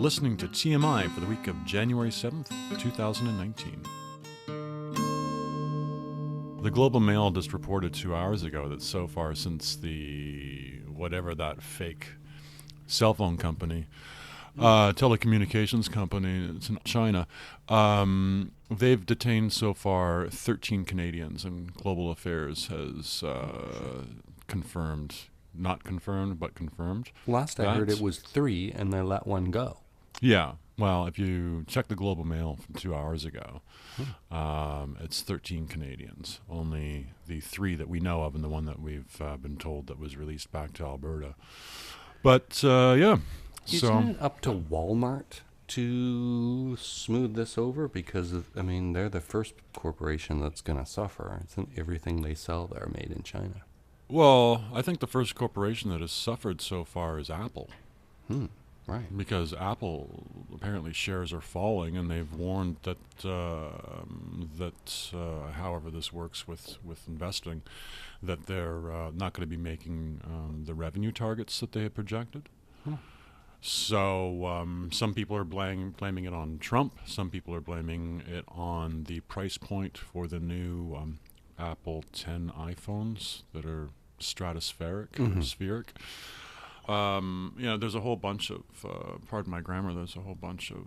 listening to TMI for the week of January 7th, 2019. The Globe and Mail just reported 2 hours ago that so far since the whatever that fake cell phone company, telecommunications company, it's in China, they've detained so far 13 Canadians, and Global Affairs has confirmed, not confirmed, but confirmed. Last I heard it was 3 and they let one go. Yeah. Well, if you check the Globe and Mail from 2 hours ago, it's 13 Canadians. Only the 3 that we know of and the one that we've been told that was released back to Alberta. But, yeah. Isn't it up to Walmart to smooth this over? Because, they're the first corporation that's going to suffer. Isn't everything they sell there made in China? Well, I think the first corporation that has suffered so far is Apple. Right. Because Apple apparently shares are falling, and they've warned that however this works with investing, that they're not going to be making the revenue targets that they had projected. So some people are blaming it on Trump. Some people are blaming it on the price point for the new Apple 10 iPhones that are stratospheric or spheric. There's a whole bunch of, pardon my grammar, there's a whole bunch of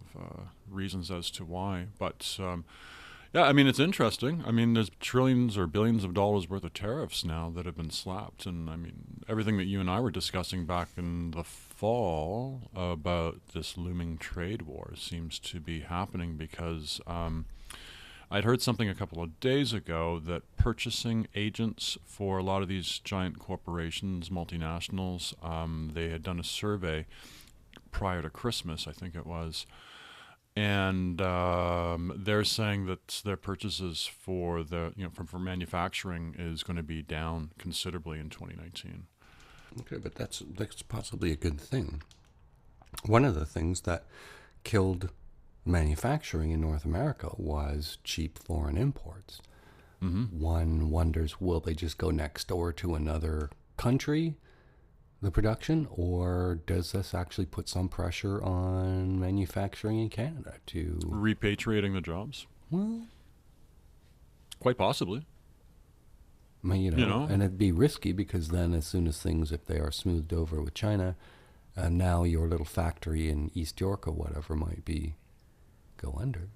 reasons as to why. But, it's interesting. There's trillions or billions of dollars worth of tariffs now that have been slapped. And, everything that you and I were discussing back in the fall about this looming trade war seems to be happening because I'd heard something a couple of days ago that purchasing agents for a lot of these giant corporations, multinationals, they had done a survey prior to Christmas, I think it was, and they're saying that their purchases for for manufacturing is going to be down considerably in 2019. Okay, but that's possibly a good thing. One of the things that killed manufacturing in North America was cheap foreign imports. One wonders, will they just go next door to another country, the production, or does this actually put some pressure on manufacturing in Canada to... Repatriating the jobs? Well... Quite possibly. And it'd be risky because then as soon as things, if they are smoothed over with China, now your little factory in East York or whatever might be go under.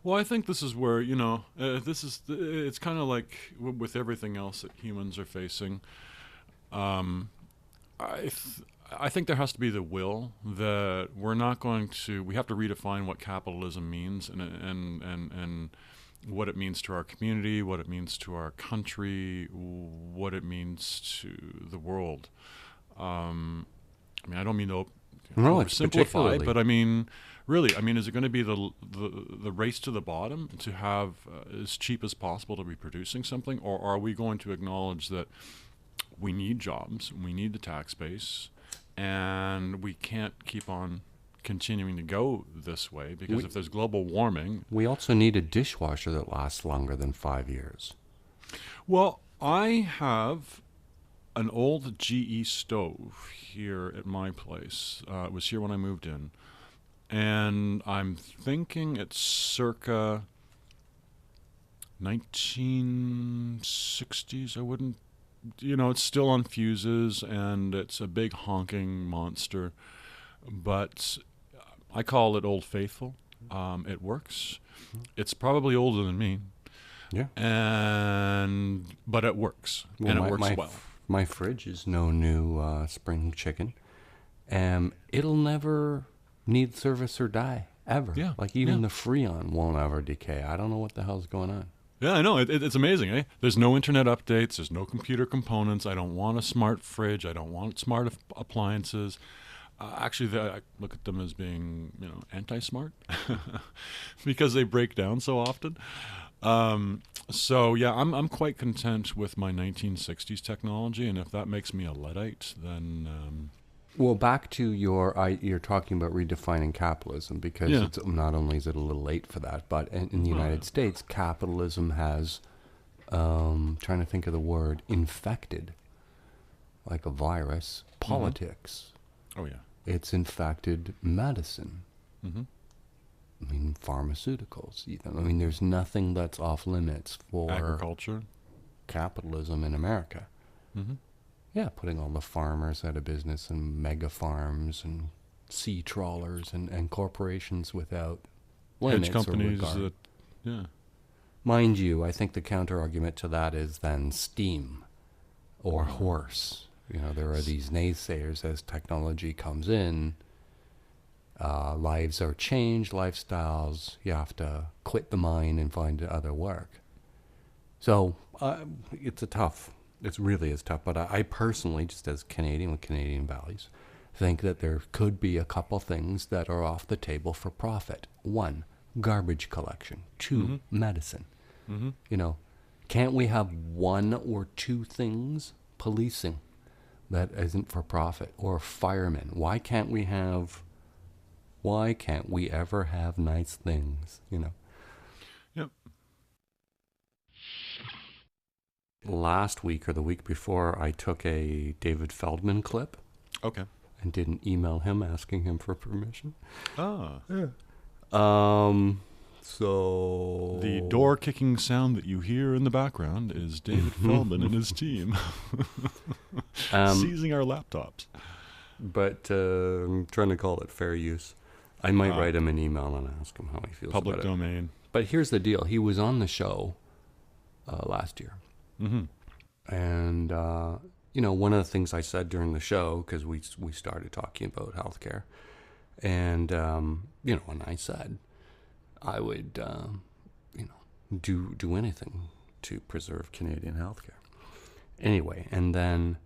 Well, I think this is where, it's kind of like with everything else that humans are facing. I think there has to be the will that we have to redefine what capitalism means and what it means to our community, what it means to our country, what it means to the world. I don't mean to oversimplify, but really, is it going to be the race to the bottom to have as cheap as possible to be producing something, or are we going to acknowledge that we need jobs, we need the tax base, and we can't keep on continuing to go this way because if there's global warming... We also need a dishwasher that lasts longer than 5 years. Well, I have an old GE stove here at my place. It was here when I moved in. And I'm thinking it's circa 1960s. I wouldn't... it's still on fuses, and it's a big honking monster. But I call it Old Faithful. It works. It's probably older than me. Yeah. But it works. And it works well. My fridge is no new spring chicken. It'll never need service or die, ever. Yeah. Even the Freon won't ever decay. I don't know what the hell's going on. Yeah, I know. It's amazing, eh? There's no internet updates. There's no computer components. I don't want a smart fridge. I don't want smart appliances. Actually, I look at them as being, anti-smart because they break down so often. I'm quite content with my 1960s technology, and if that makes me a Luddite, then... Well, back to you're talking about redefining capitalism because it's, not only is it a little late for that, but in the United States, capitalism has, trying to think of the word, infected, like a virus, politics. Oh, yeah. It's infected medicine. Mm-hmm. I mean, pharmaceuticals, even. I mean, there's nothing that's off limits for Agriculture. capitalism in America. Mm-hmm. Yeah, putting all the farmers out of business and mega farms and sea trawlers and corporations without limits Hedge companies or regard. that, yeah. Mind you, I think the counter argument to that is then steam or horse. You know, there are these naysayers as technology comes in. Lives are changed, lifestyles. You have to quit the mine and find other work. So it really is tough. But I personally, just as Canadian with Canadian values, think that there could be a couple things that are off the table for profit. One, garbage collection. Two, medicine. Mm-hmm. You know, can't we have one or two things? Policing that isn't for profit, or firemen. Why can't we ever have nice things, you know? Yep. Last week or the week before, I took a David Feldman clip. Okay. And did an email him asking him for permission. Ah. Yeah. So the door kicking sound that you hear in the background is David Feldman and his team seizing our laptops. But I'm trying to call it fair use. I might write him an email and ask him how he feels public about it. domain. But here's the deal. He was on the show last year. Mm-hmm. And, one of the things I said during the show, because we started talking about healthcare, and, and I said I would, do anything to preserve Canadian healthcare. Anyway, and then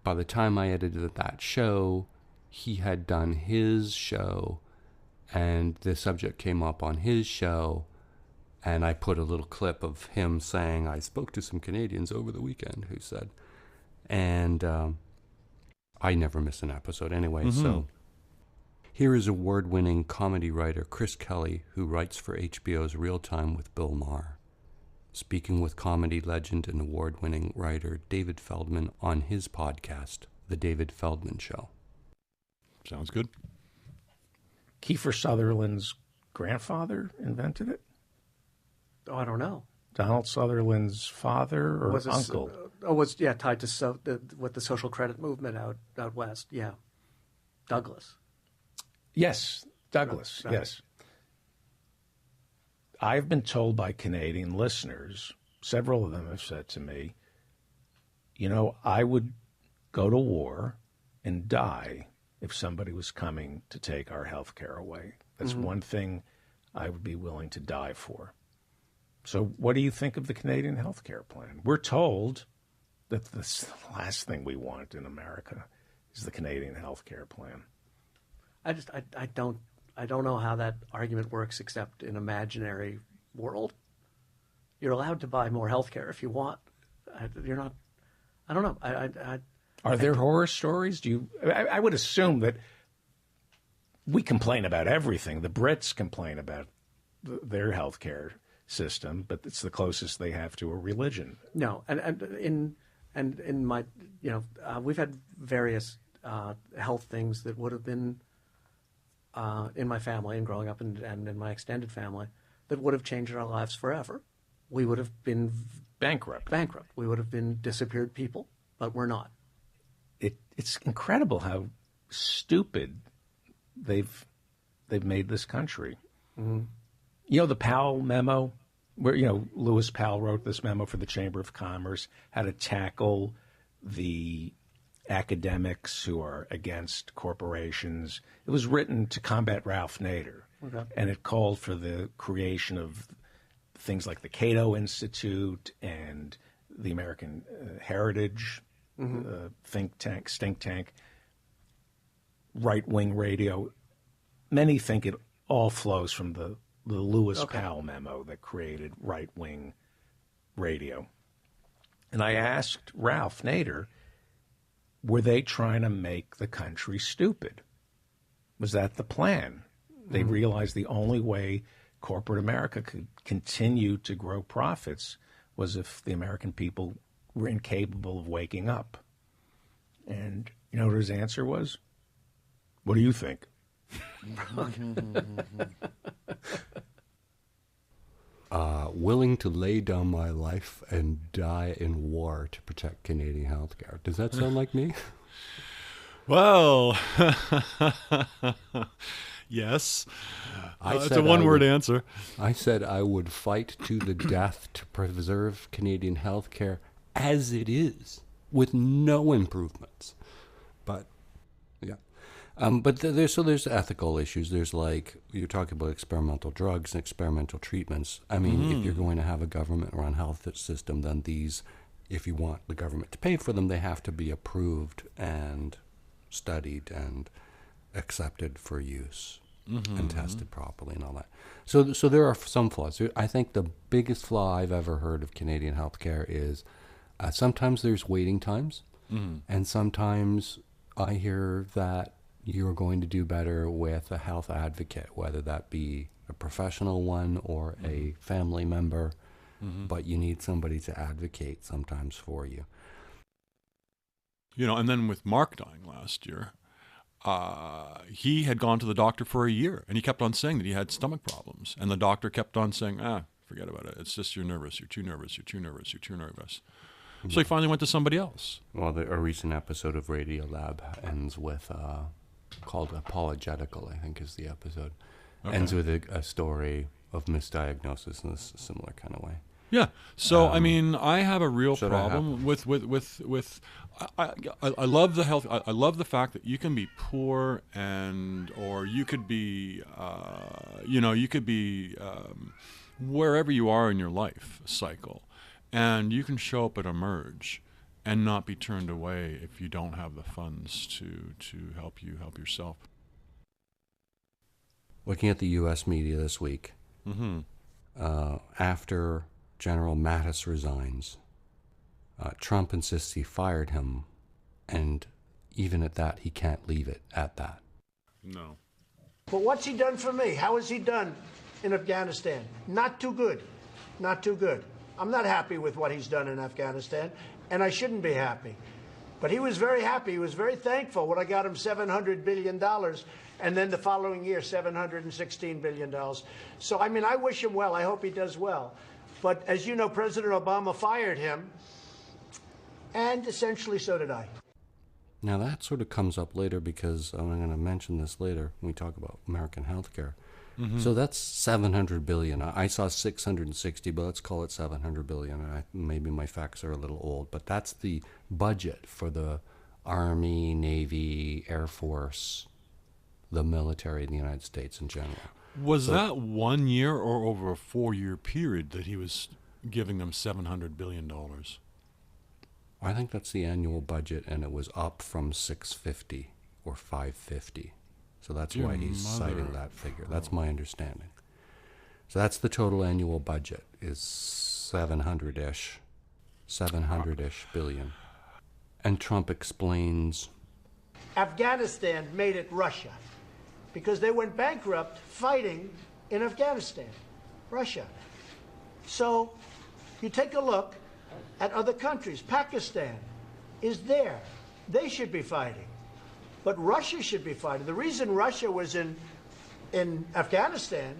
by the time I edited that show, he had done his show, and the subject came up on his show, and I put a little clip of him saying, I spoke to some Canadians over the weekend who said, and I never miss an episode anyway, so here is award-winning comedy writer Chris Kelly, who writes for HBO's Real Time with Bill Maher, speaking with comedy legend and award-winning writer David Feldman on his podcast, The David Feldman Show. Sounds good. Kiefer Sutherland's grandfather invented it? Oh, I don't know. Donald Sutherland's father or uncle? Tied to with the social credit movement out west. Yeah, Douglas. Yes, Douglas. Right. Yes. I've been told by Canadian listeners, several of them have said to me, I would go to war and die if somebody was coming to take our health care away. That's one thing I would be willing to die for. So what do you think of the Canadian health care plan? We're told that the last thing we want in America is the Canadian health care plan. I don't know how that argument works except in imaginary world. You're allowed to buy more health care if you want. You're not. I don't know. Are there horror stories? I would assume that we complain about everything. The Brits complain about their health care system, but it's the closest they have to a religion. No, and in my we've had various health things that would have been in my family and growing up and in my extended family that would have changed our lives forever. We would have been bankrupt. We would have been disappeared people, but we're not. It's incredible how stupid they've made this country. Mm-hmm. The Powell memo, where Lewis Powell wrote this memo for the Chamber of Commerce, how to tackle the academics who are against corporations. It was written to combat Ralph Nader, and it called for the creation of things like the Cato Institute and the American Heritage think tank, right-wing radio. Many think it all flows from the Lewis Powell memo that created right-wing radio. And I asked Ralph Nader, were they trying to make the country stupid? Was that the plan? They realized the only way corporate America could continue to grow profits was if the American people were incapable of waking up. And you know what his answer was? What do you think? Willing to lay down my life and die in war to protect Canadian healthcare. Does that sound like me? Well, yes. It's a one-word answer. I said I would fight to the death to preserve Canadian healthcare as it is, with no improvements. But yeah, but there's ethical issues. There's like you're talking about experimental drugs and experimental treatments. I mean, if you're going to have a government-run health system, then these, if you want the government to pay for them, they have to be approved and studied and accepted for use and tested properly and all that. So there are some flaws. I think the biggest flaw I've ever heard of Canadian healthcare is sometimes there's waiting times, and sometimes I hear that you're going to do better with a health advocate, whether that be a professional one or a family member, but you need somebody to advocate sometimes for you. You know, and then with Mark dying last year, he had gone to the doctor for a year, and he kept on saying that he had stomach problems. And the doctor kept on saying, forget about it. It's just you're nervous. You're too nervous. You're too nervous. You're too nervous. So he finally went to somebody else. Well, a recent episode of Radiolab ends with, called Apologetical, I think is the episode. Okay. Ends with a story of misdiagnosis in a similar kind of way. Yeah. So I mean, I have a real problem with I love the health. I love the fact that you can be poor or you could be you could be wherever you are in your life cycle, and you can show up at Emerge and not be turned away if you don't have the funds to help you help yourself. Looking at the U.S. media this week, after General Mattis resigns, Trump insists he fired him, and even at that, he can't leave it at that. No. But what's he done for me? How has he done in Afghanistan? Not too good. Not too good. I'm not happy with what he's done in Afghanistan, and I shouldn't be happy. But he was very happy. He was very thankful when I got him $700 billion, and then the following year, $716 billion. So, I mean, I wish him well. I hope he does well. But as you know, President Obama fired him, and essentially so did I. Now that sort of comes up later because I'm going to mention this later when we talk about American healthcare. So that's $700 billion. I saw 660, but let's call it 700 billion. Maybe my facts are a little old, but that's the budget for the Army, Navy, Air Force, the military in the United States in general. Was that 1 year or over a 4-year period that he was giving them $700 billion? I think that's the annual budget, and it was up from 650 or 550. So that's why he's citing that figure. That's my understanding. So that's the total annual budget is 700-ish billion. And Trump explains, Afghanistan made it Russia because they went bankrupt fighting in Afghanistan, Russia. So you take a look at other countries. Pakistan is there. They should be fighting. But Russia should be fighting. The reason Russia was in Afghanistan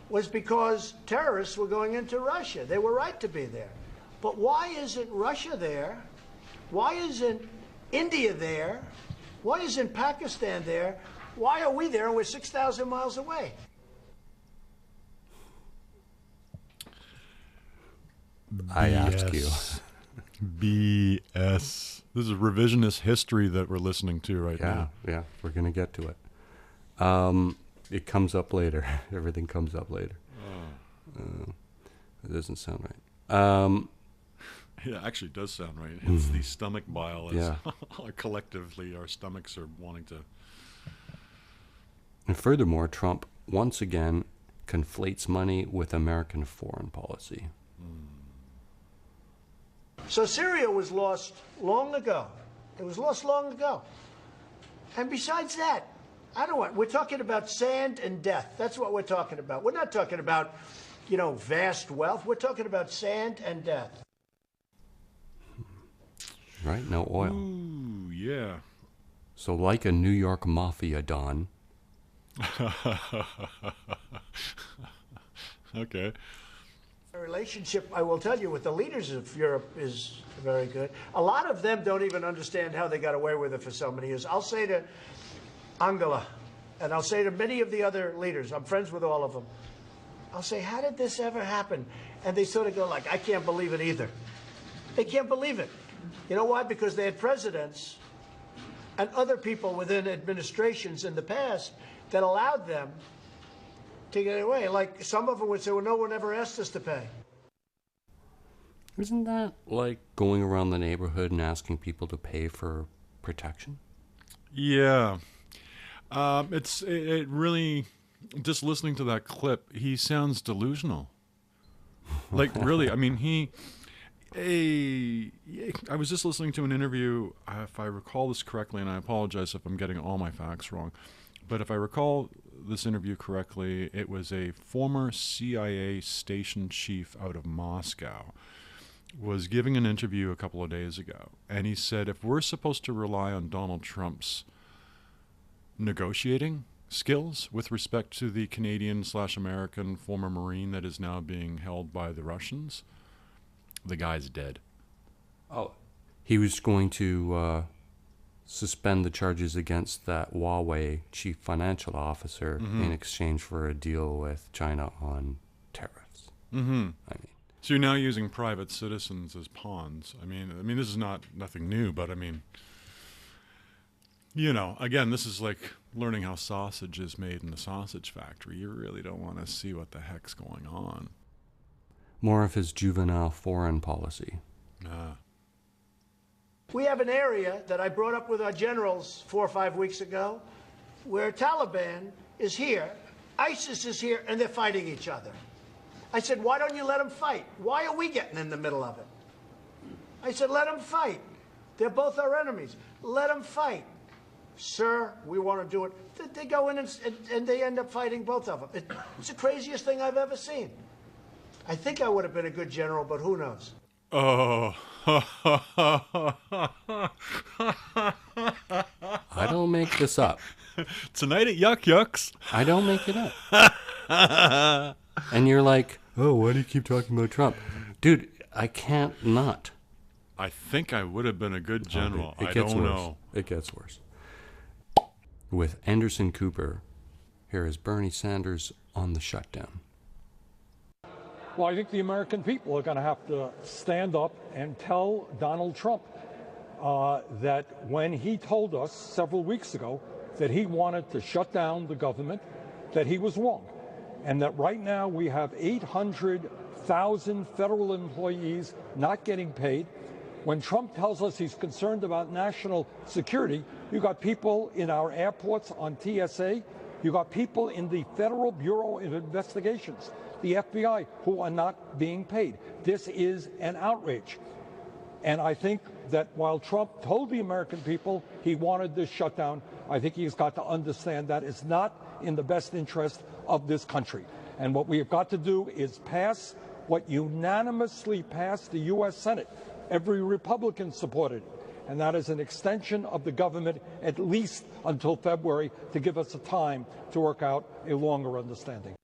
was because terrorists were going into Russia. They were right to be there. But why isn't Russia there? Why isn't India there? Why isn't Pakistan there? Why are we there and we're 6,000 miles away? I ask you. BS. This is revisionist history that we're listening to right now. Yeah, we're going to get to it. It comes up later. Everything comes up later. It doesn't sound right. Yeah, it actually does sound right. It's the stomach bile. Collectively, our stomachs are wanting to... And furthermore, Trump once again conflates money with American foreign policy. So Syria was lost long ago. It was lost long ago. And besides that, we're talking about sand and death. That's what we're talking about. We're not talking about, vast wealth. We're talking about sand and death. Right? No oil. Ooh, yeah. So like a New York mafia don. Okay. The relationship, I will tell you, with the leaders of Europe is very good. A lot of them don't even understand how they got away with it for so many years. I'll say to Angela, and I'll say to many of the other leaders, I'm friends with all of them, I'll say, how did this ever happen? And they sort of go like, I can't believe it either. They can't believe it. You know why? Because they had presidents and other people within administrations in the past that allowed them to get away. Like some of them would say, well, no one ever asked us to pay. Isn't that like going around the neighborhood and asking people to pay for protection? Yeah. It really, just listening to that clip, he sounds delusional. Like, really, I mean, I was just listening to an interview, if I recall this correctly, and I apologize if I'm getting all my facts wrong, but if I recall this interview correctly, it was a former CIA station chief out of Moscow was giving an interview a couple of days ago, and he said, if we're supposed to rely on Donald Trump's negotiating skills with respect to the Canadian/American former Marine that is now being held by the Russians, the guy's dead. Oh, he was going to suspend the charges against that Huawei chief financial officer in exchange for a deal with China on tariffs. Mm-hmm. I mean, so you're now using private citizens as pawns. I mean, this is nothing new, but I mean, you know, again, this is like learning how sausage is made in the sausage factory. You really don't want to see what the heck's going on. more of his juvenile foreign policy. We have an area that I brought up with our generals 4 or 5 weeks ago where Taliban is here, ISIS is here, and they're fighting each other. I said, why don't you let them fight? Why are we getting in the middle of it? I said, let them fight. They're both our enemies. Let them fight. Sir, we want to do it. They go in and they end up fighting both of them. It's the craziest thing I've ever seen. I think I would have been a good general, but who knows? Oh. I don't make this up. Tonight at Yuck Yucks. I don't make it up. And you're like, oh, why do you keep talking about Trump? Dude, I can't not. I think I would have been a good general. It I gets don't worse. know. It gets worse. With Anderson Cooper, here is Bernie Sanders on the shutdown. Well, I think the American people are going to have to stand up and tell Donald Trump that when he told us several weeks ago that he wanted to shut down the government, that he was wrong. And that right now we have 800,000 federal employees not getting paid. When Trump tells us he's concerned about national security, you got people in our airports on TSA, you got people in the Federal Bureau of Investigations, the FBI, who are not being paid. This is an outrage. And I think that while Trump told the American people he wanted this shutdown, I think he's got to understand that it's not in the best interest of this country. And what we have got to do is pass what unanimously passed the U.S. Senate. Every Republican supported it. And that is an extension of the government at least until February to give us a time to work out a longer understanding.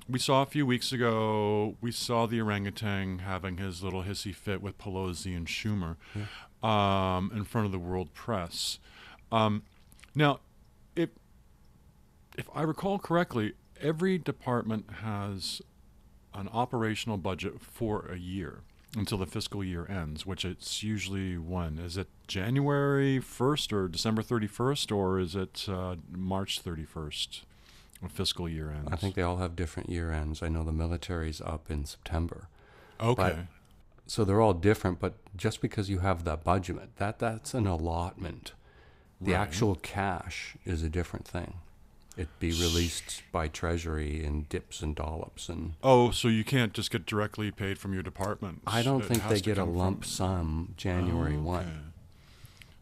We saw a few weeks ago, we saw the orangutan having his little hissy fit with Pelosi and Schumer in front of the world press. Now, if I recall correctly, every department has an operational budget for a year until the fiscal year ends, which it's usually when? Is it January 1st or December 31st, or is it March 31st? Fiscal year ends. I think they all have different year ends. I know the military's up in September. Okay. So they're all different, but just because you have that budget, that's an allotment. The actual cash is a different thing. It'd be released by Treasury in dips and dollops. Oh, so you can't just get directly paid from your department? I don't think they get a lump sum January 1.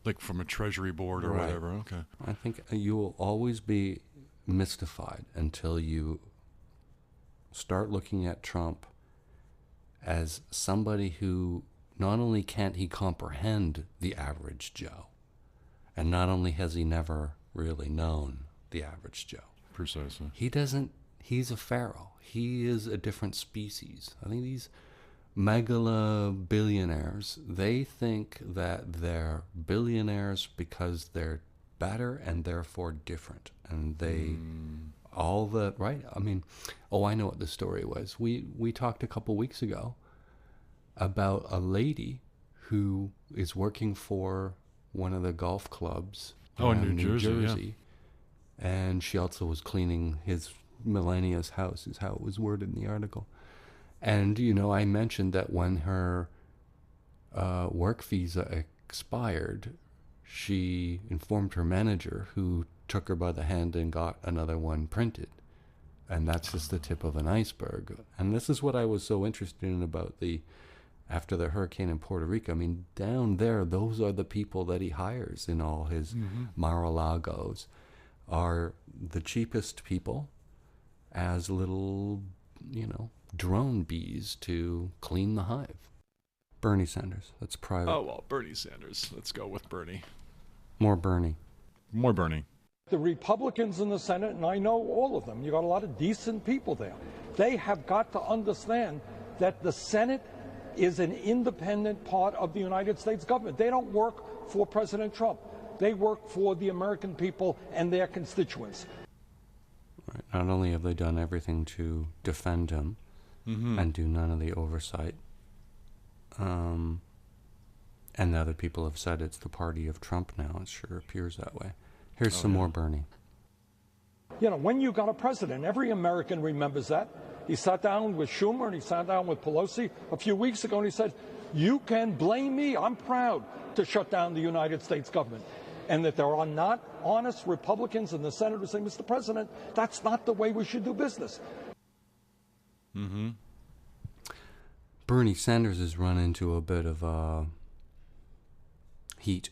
Like from a Treasury board or whatever, okay. I think you will always be mystified until you start looking at Trump as somebody who not only can't he comprehend the average Joe, And not only has he never really known the average Joe. Precisely. He's a pharaoh. He is a different species. I think these megala billionaires, they think that they're billionaires because they're better and therefore different. And they, right? I mean, I know what the story was. We talked a couple weeks ago about a lady who is working for one of the golf clubs in New Jersey. Yeah. And she also was cleaning his Melania's house, is how it was worded in the article. And, I mentioned that when her work visa expired, she informed her manager, who took her by the hand and got another one printed. And that's just the tip of an iceberg. And this is what I was so interested in about after the hurricane in Puerto Rico. I mean, down there, those are the people that he hires in all his Mar-a-Lagos, are the cheapest people as little, drone bees to clean the hive. Bernie Sanders, that's private. Oh, well, Bernie Sanders. Let's go with Bernie. More Bernie. More Bernie. The Republicans in the Senate, and I know all of them, you got a lot of decent people there. They have got to understand that the Senate is an independent part of the United States government. They don't work for President Trump. They work for the American people and their constituents. Right. Not only have they done everything to defend him and do none of the oversight, and the other people have said it's the party of Trump now. It sure appears that way. Here's some more Bernie. When you got a president, every American remembers that. He sat down with Schumer and he sat down with Pelosi a few weeks ago and he said, you can blame me. I'm proud to shut down the United States government. And that there are not honest Republicans in the Senate who say, Mr. President, that's not the way we should do business. Bernie Sanders has run into a bit of heat.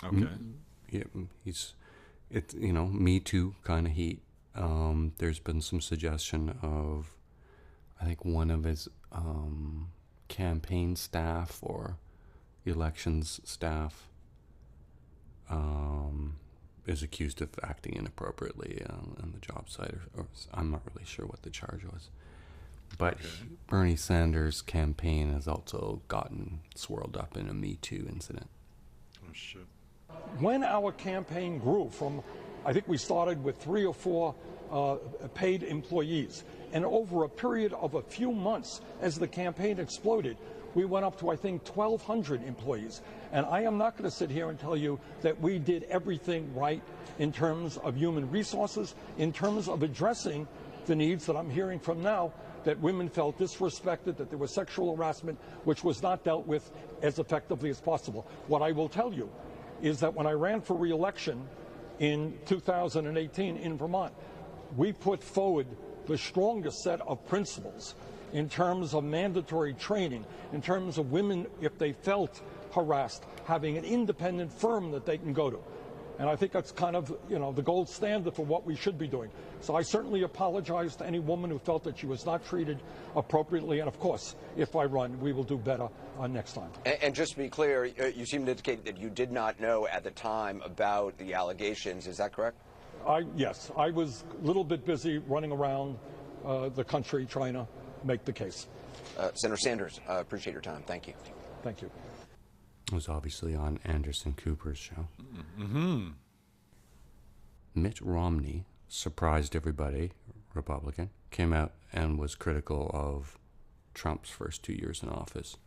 Okay. It's Me Too kind of heat. There's been some suggestion of, I think one of his campaign staff or elections staff is accused of acting inappropriately on the job site, or I'm not really sure what the charge was. But Bernie Sanders' campaign has also gotten swirled up in a Me Too incident. Oh, shit. When our campaign grew from, I think we started with 3 or 4 paid employees, and over a period of a few months, as the campaign exploded, we went up to, I think, 1,200 employees. And I am not going to sit here and tell you that we did everything right in terms of human resources, in terms of addressing the needs that I'm hearing from now, that women felt disrespected, that there was sexual harassment, which was not dealt with as effectively as possible. What I will tell you is that when I ran for re-election in 2018 in Vermont, we put forward the strongest set of principles in terms of mandatory training, in terms of women, if they felt harassed, having an independent firm that they can go to. And I think that's kind of, the gold standard for what we should be doing. So I certainly apologize to any woman who felt that she was not treated appropriately. And of course, if I run, we will do better next time. And just to be clear, you seem to indicate that you did not know at the time about the allegations. Is that correct? Yes, I was a little bit busy running around the country trying to make the case. Senator Sanders, appreciate your time. Thank you. Thank you. It was obviously on Anderson Cooper's show. Mitt Romney surprised everybody, Republican, came out and was critical of Trump's first 2 years in office.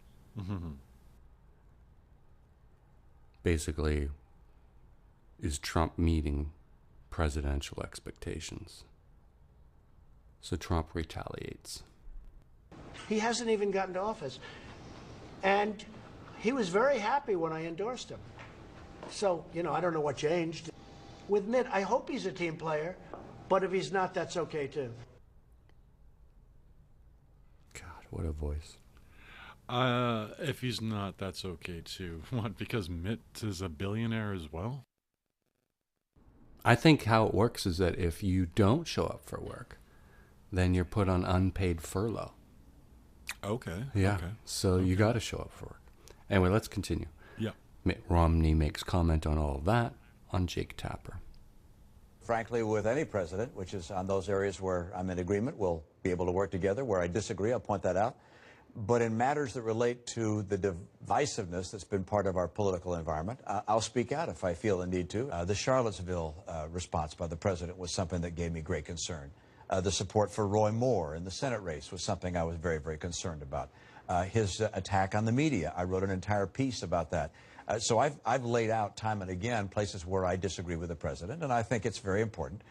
Basically, is Trump meeting presidential expectations? So Trump retaliates. He hasn't even gotten to office. And he was very happy when I endorsed him. So, I don't know what changed. With Mitt, I hope he's a team player, but if he's not, that's okay too. God, what a voice. If he's not, that's okay too. What, because Mitt is a billionaire as well? I think how it works is that if you don't show up for work, then you're put on unpaid furlough. Okay. Yeah. Okay. So you got to show up for work. Anyway, let's continue. Yeah. Mitt Romney makes comment on all of that on Jake Tapper. Frankly, with any president, which is on those areas where I'm in agreement, we'll be able to work together. Where I disagree, I'll point that out. But in matters that relate to the divisiveness that's been part of our political environment, I'll speak out if I feel the need to. The Charlottesville response by the president was something that gave me great concern. The support for Roy Moore in the Senate race was something I was very, very concerned about. His attack on the media, I wrote an entire piece about that. So I've laid out time and again places where I disagree with the president, and I think it's very important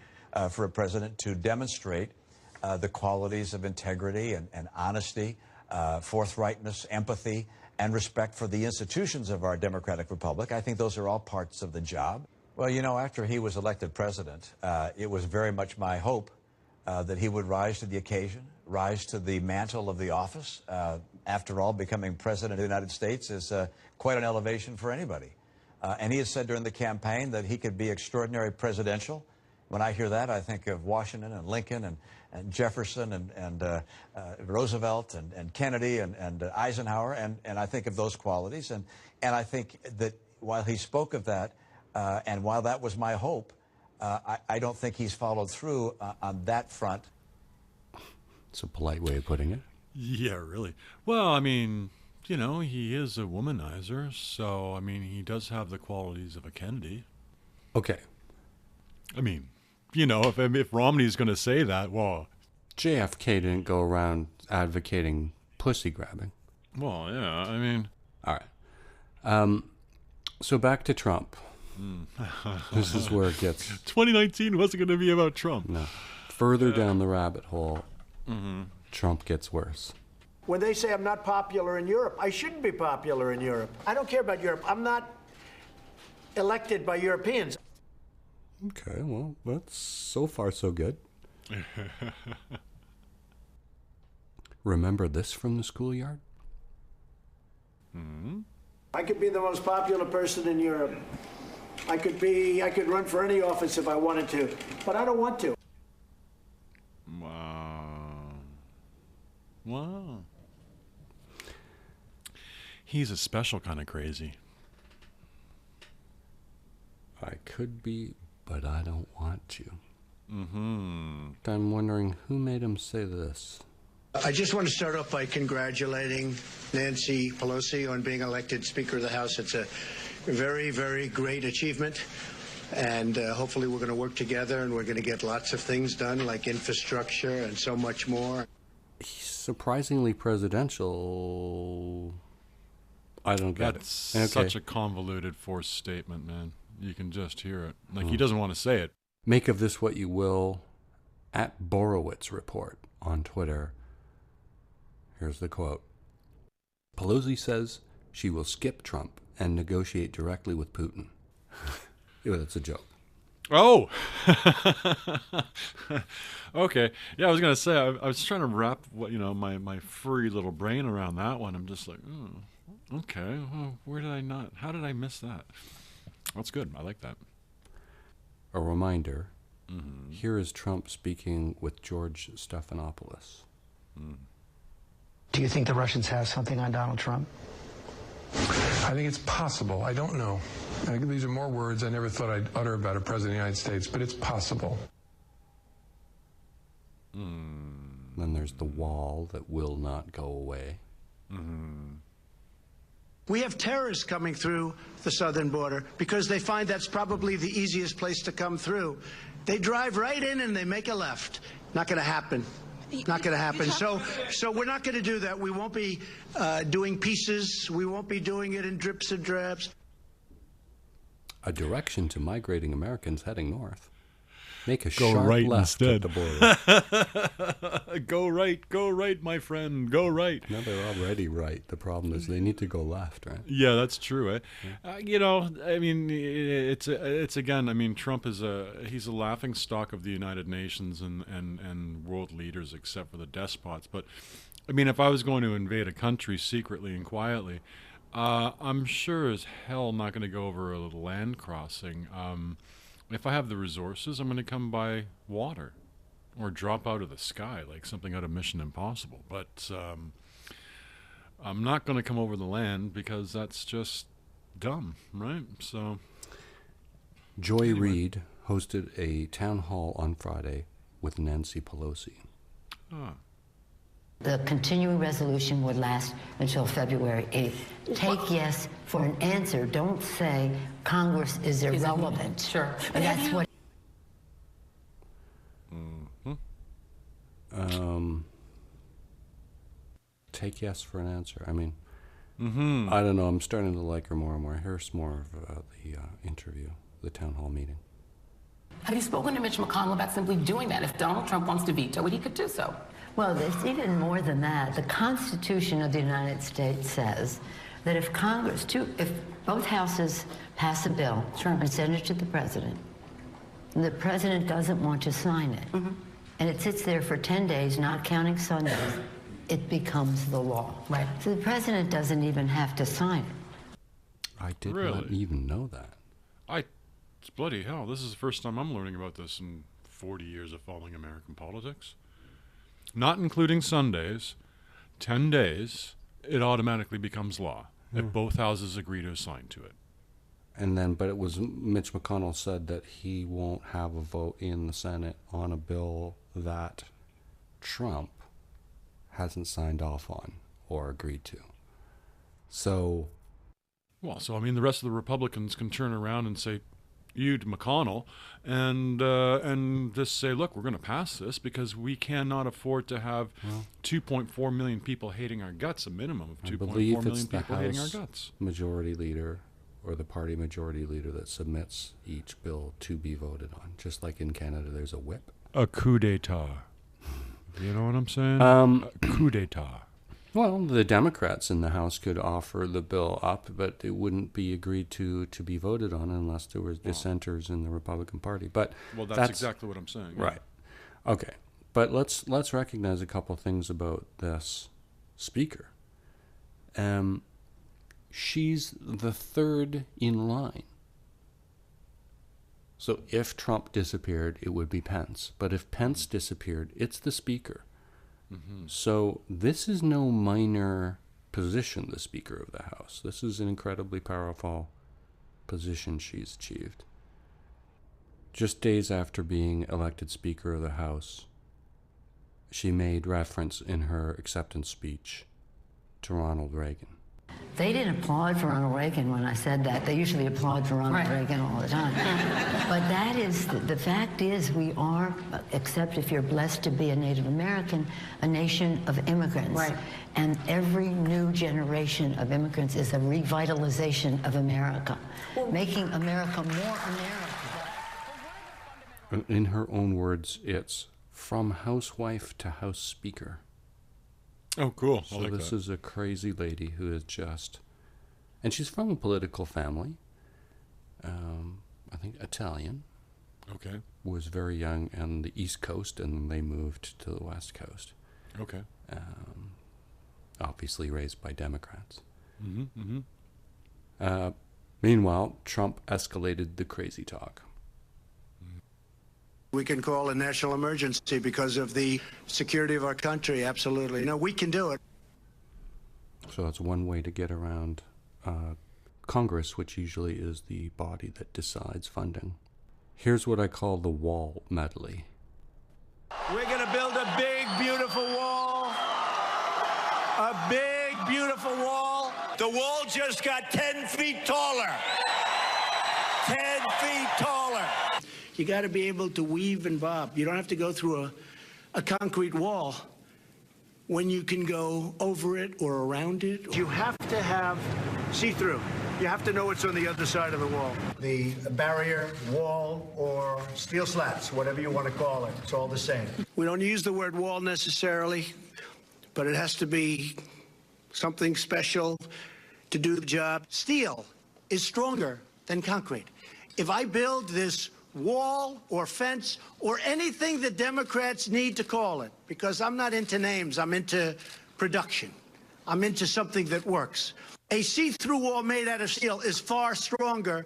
for a president to demonstrate the qualities of integrity and honesty, forthrightness, empathy, and respect for the institutions of our democratic republic. I think those are all parts of the job. Well, you know, after he was elected president, it was very much my hope that he would rise to the occasion, rise to the mantle of the office. After all, becoming president of the United States is quite an elevation for anybody. And he has said during the campaign that he could be extraordinary presidential. When I hear that, I think of Washington and Lincoln and Jefferson and Roosevelt and Kennedy and Eisenhower, and I think of those qualities. And I think that while he spoke of that, and while that was my hope, I don't think he's followed through on that front. It's a polite way of putting it. Yeah, really. Well, I mean, you know, he is a womanizer, so, I mean, he does have the qualities of a Kennedy. Okay. I mean, you know, if Romney's going to say that, well... JFK didn't go around advocating pussy grabbing. Well, yeah, I mean... All right. So back to Trump. This is where it gets... 2019 wasn't going to be about Trump. No. Further down the rabbit hole, Trump gets worse. When they say I'm not popular in Europe, I shouldn't be popular in Europe. I don't care about Europe. I'm not elected by Europeans. Okay, well, that's so far so good. Remember this from the schoolyard? I could be the most popular person in Europe. I could run for any office if I wanted to, but I don't want to. Wow. He's a special kind of crazy. I could be, but I don't want to. Mm-hmm. I'm wondering who made him say this. I just want to start off by congratulating Nancy Pelosi on being elected Speaker of the House. It's a very, very great achievement. And hopefully we're going to work together and we're going to get lots of things done like infrastructure and so much more. He's surprisingly presidential. I don't get That's it. Okay. such a convoluted, forced statement, man. You can just hear it. Like, he doesn't want to say it. Make of this what you will. At Borowitz Report on Twitter. Here's the quote. Pelosi says she will skip Trump and negotiate directly with Putin. Yeah, that's a joke. Oh! Okay. Yeah, I was going to say, I was trying to wrap my furry little brain around that one. I'm just like, okay. Well, how did I miss that? That's good. I like that. A reminder. Here is Trump speaking with George Stephanopoulos. Do you think the Russians have something on Donald Trump? I think it's possible. I don't know. I think these are more words I never thought I'd utter about a president of the United States, but it's possible. Then there's the wall that will not go away. We have terrorists coming through the southern border because they find that's probably the easiest place to come through. They drive right in and they make a left. Not going to happen. Not going to happen. So we're not going to do that. We won't be doing pieces. We won't be doing it in drips and drabs. A direction to migrating Americans heading north. Make a Go sharp right left instead. at the border. Go right, my friend, go right. No, they're already right. The problem is they need to go left, right? Yeah, that's true. I mean, it's again. I mean, Trump is he's a laughing stock of the United Nations and world leaders, except for the despots. But I mean, if I was going to invade a country secretly and quietly, I'm sure as hell not going to go over a little land crossing. If I have the resources, I'm going to come by water or drop out of the sky like something out of Mission Impossible. But I'm not going to come over the land because that's just dumb, right? So, Joy Reid hosted a town hall on Friday with Nancy Pelosi. The continuing resolution would last until February 8th. Take yes for an answer. Don't say Congress is irrelevant. Sure. And that's what. Take yes for an answer. I mean, I don't know. I'm starting to like her more and more. Here's more of the interview, the town hall meeting. Have you spoken to Mitch McConnell about simply doing that? If Donald Trump wants to veto it, he could do so. Well, it's even more than that. The Constitution of the United States says that if Congress, if both houses pass a bill and send it to the president doesn't want to sign it, and it sits there for 10 days, not counting Sundays, it becomes the law. Right. So the president doesn't even have to sign it. I did not even know that. Bloody hell, this is the first time I'm learning about this in 40 years of following American politics. Not including Sundays, 10 days, it automatically becomes law if both houses agree to assign to it. And then, but it was Mitch McConnell said that he won't have a vote in the Senate on a bill that Trump hasn't signed off on or agreed to. So, well, so I mean, the rest of the Republicans can turn around and say, you to McConnell, and just say, look, we're going to pass this because we cannot afford to have 2.4 million people hating our guts, a minimum of 2.4 million people hating our guts. Majority leader or the party majority leader that submits each bill to be voted on. Just like in Canada, there's a whip. A coup d'etat. You know what I'm saying? A coup d'etat. Well, the Democrats in the House could offer the bill up, but it wouldn't be agreed to be voted on unless there were dissenters in the Republican Party. But that's exactly what I'm saying. Right. Okay. But let's recognize a couple things about this speaker. She's the third in line. So if Trump disappeared, it would be Pence. But if Pence disappeared, it's the speaker. So this is no minor position, the Speaker of the House. This is an incredibly powerful position she's achieved. Just days after being elected Speaker of the House, she made reference in her acceptance speech to Ronald Reagan. They didn't applaud for Ronald Reagan when I said that. They usually applaud for Ronald Reagan all the time. But that is, the fact is we are, except if you're blessed to be a Native American, a nation of immigrants. Right. And every new generation of immigrants is a revitalization of America, making America more American. In her own words, it's from housewife to House Speaker. Oh, cool. So this is a crazy lady who is just, and she's from a political family. I think Italian. Okay. Was very young on the East Coast, and then they moved to the West Coast. Okay. Obviously raised by Democrats. Meanwhile, Trump escalated the crazy talk. We can call a national emergency because of the security of our country. Absolutely. No, we can do it. So that's one way to get around Congress, which usually is the body that decides funding. Here's what I call the wall medley. We're going to build a big, beautiful wall. A big, beautiful wall. The wall just got 10 feet taller. 10 feet taller. You got to be able to weave and bob. You don't have to go through a concrete wall when you can go over it or around it. You have to have see-through. You have to know what's on the other side of the wall. The barrier, wall, or steel slats, whatever you want to call it. It's all the same. We don't use the word wall necessarily, but it has to be something special to do the job. Steel is stronger than concrete. If I build this wall or fence or anything the Democrats need to call it, because I'm not into names, I'm into production. I'm into something that works. A see-through wall made out of steel is far stronger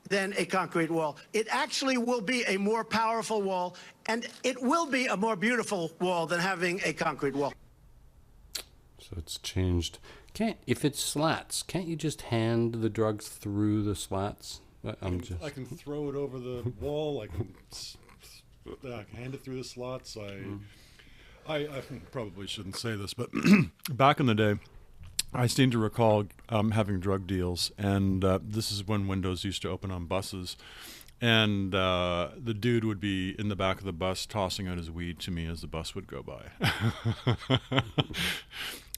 than a concrete wall. It actually will be a more powerful wall, and it will be a more beautiful wall than having a concrete wall. So it's changed. If it's slats, can't you just hand the drugs through the slats? I can throw it over the wall. I can hand it through the slots. I probably shouldn't say this, but back in the day, I seem to recall having drug deals, and this is when windows used to open on buses, and the dude would be in the back of the bus tossing out his weed to me as the bus would go by.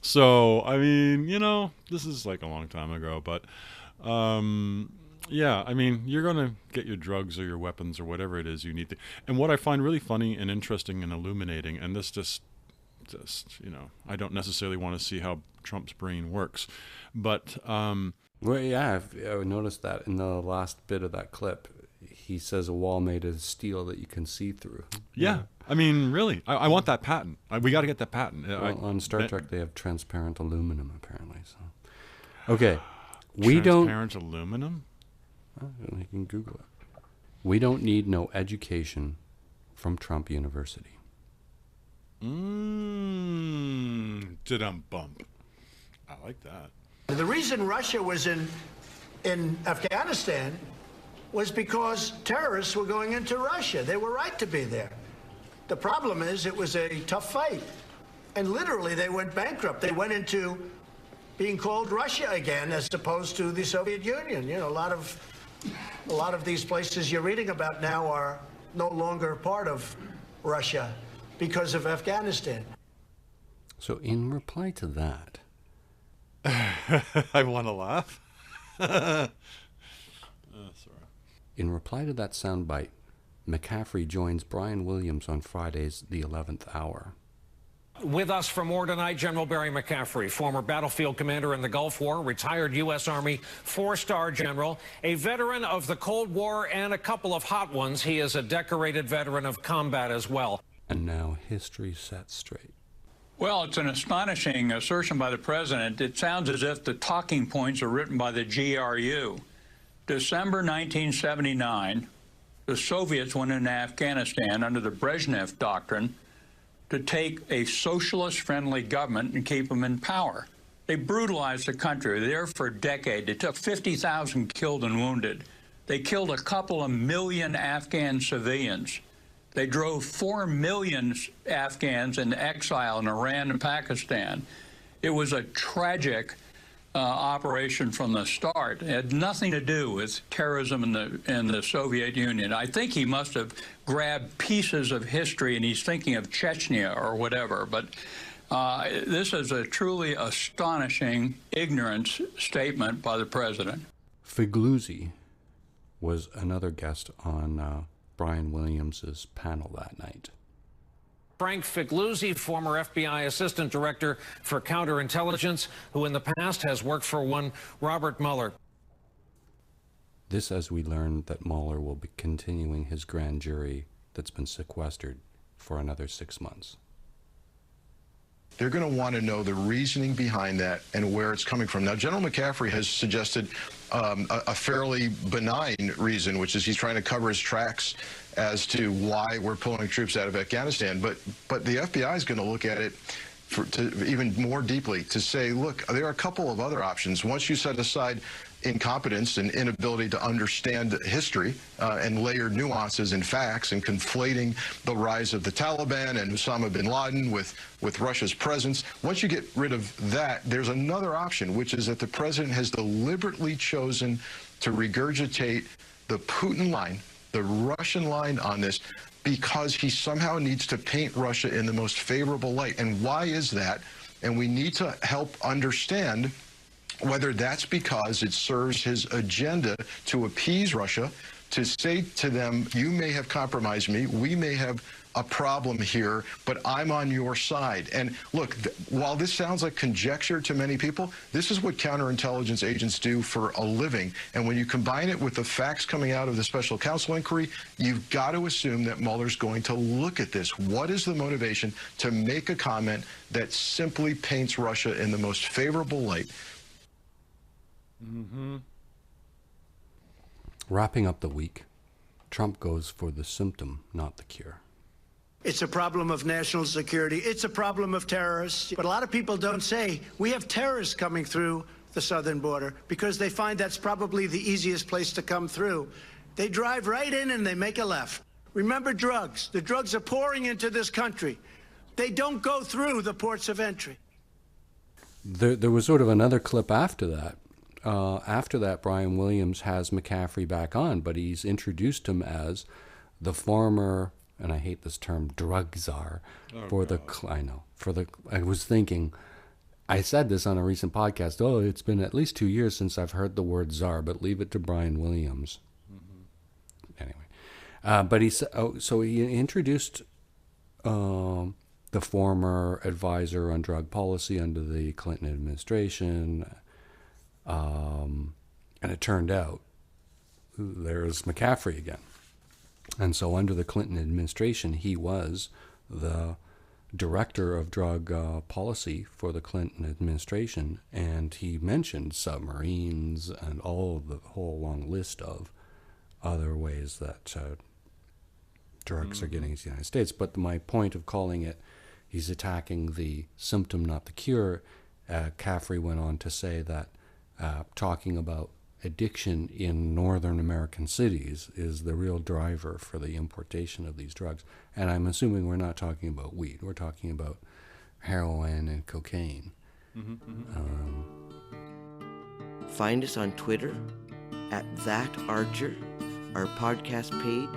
So, I mean, this is like a long time ago, but yeah, I mean, you're going to get your drugs or your weapons or whatever it is you need to. And what I find really funny and interesting and illuminating, and this just I don't necessarily want to see how Trump's brain works, but well, yeah, I noticed that in the last bit of that clip. He says a wall made of steel that you can see through. Yeah. I mean, really, I want that patent. We got to get that patent. Well, on Star Trek, they have transparent aluminum, apparently. So, okay, transparent aluminum. You can Google it. We don't need no education from Trump University. Bump. I like that. The reason Russia was in Afghanistan was because terrorists were going into Russia. They were right to be there. The problem is it was a tough fight. And literally they went bankrupt. They went into being called Russia again as opposed to the Soviet Union. A lot of these places you're reading about now are no longer part of Russia because of Afghanistan. So in reply to that... I want to laugh. Sorry. In reply to that soundbite, McCaffrey joins Brian Williams on Friday's The 11th Hour. With us for more tonight, General Barry McCaffrey, former battlefield commander in the Gulf War, retired U.S. Army four-star general, a veteran of the Cold War and a couple of hot ones. He is a decorated veteran of combat as well. And now history set straight. Well, it's an astonishing assertion by the president. It sounds as if the talking points are written by the GRU. December 1979, the Soviets went into Afghanistan under the Brezhnev Doctrine to take a socialist-friendly government and keep them in power. They brutalized the country. They were there for a decade. They took 50,000 killed and wounded. They killed a couple of million Afghan civilians. They drove 4 million Afghans into exile in Iran and Pakistan. It was a tragic operation from the start. It had nothing to do with terrorism in the Soviet Union. I think he must have grabbed pieces of history and he's thinking of Chechnya or whatever. But this is a truly astonishing ignorance statement by the president. Figluzzi was another guest on Brian Williams's panel that night. Frank Figluzzi, former FBI Assistant Director for Counterintelligence, who in the past has worked for one Robert Mueller. This as we learn that Mueller will be continuing his grand jury that's been sequestered for another 6 months. They're going to want to know the reasoning behind that and where it's coming from. Now, General McCaffrey has suggested a fairly benign reason, which is he's trying to cover his tracks as to why we're pulling troops out of Afghanistan. But the FBI is going to look at it even more deeply to say, look, there are a couple of other options. Once you set aside incompetence and inability to understand history and layered nuances and facts and conflating the rise of the Taliban and Osama bin Laden with Russia's presence. Once you get rid of that, there's another option, which is that the president has deliberately chosen to regurgitate the Putin line, the Russian line on this, because he somehow needs to paint Russia in the most favorable light. And why is that? And we need to help understand whether that's because it serves his agenda to appease Russia, to say to them, you may have compromised me, we may have a problem here, but I'm on your side. And look, while this sounds like conjecture to many people, this is what counterintelligence agents do for a living. And when you combine it with the facts coming out of the special counsel inquiry, you've got to assume that Mueller's going to look at this. What is the motivation to make a comment that simply paints Russia in the most favorable light? Mm-hmm. Wrapping up the week, Trump goes for the symptom, not the cure. It's a problem of national security. It's a problem of terrorists. But a lot of people don't say we have terrorists coming through the southern border because they find that's probably the easiest place to come through. They drive right in and they make a left. Remember drugs. The drugs are pouring into this country. They don't go through the ports of entry. There was sort of another clip after that. After that, Brian Williams has McCaffrey back on, but he's introduced him as the former, and I hate this term, drug czar. I was thinking, I said this on a recent podcast, it's been at least 2 years since I've heard the word czar, but leave it to Brian Williams. Anyway, but he introduced the former advisor on drug policy under the Clinton administration, and it turned out there's McCaffrey again. And so under the Clinton administration, he was the director of drug policy for the Clinton administration, and he mentioned submarines and the whole long list of other ways that drugs are getting into the United States. But my point of calling it, he's attacking the symptom, not the cure, Caffrey went on to say that talking about addiction in northern American cities is the real driver for the importation of these drugs. And I'm assuming we're not talking about weed. We're talking about heroin and cocaine. Find us on Twitter @ThatArcher, our podcast page,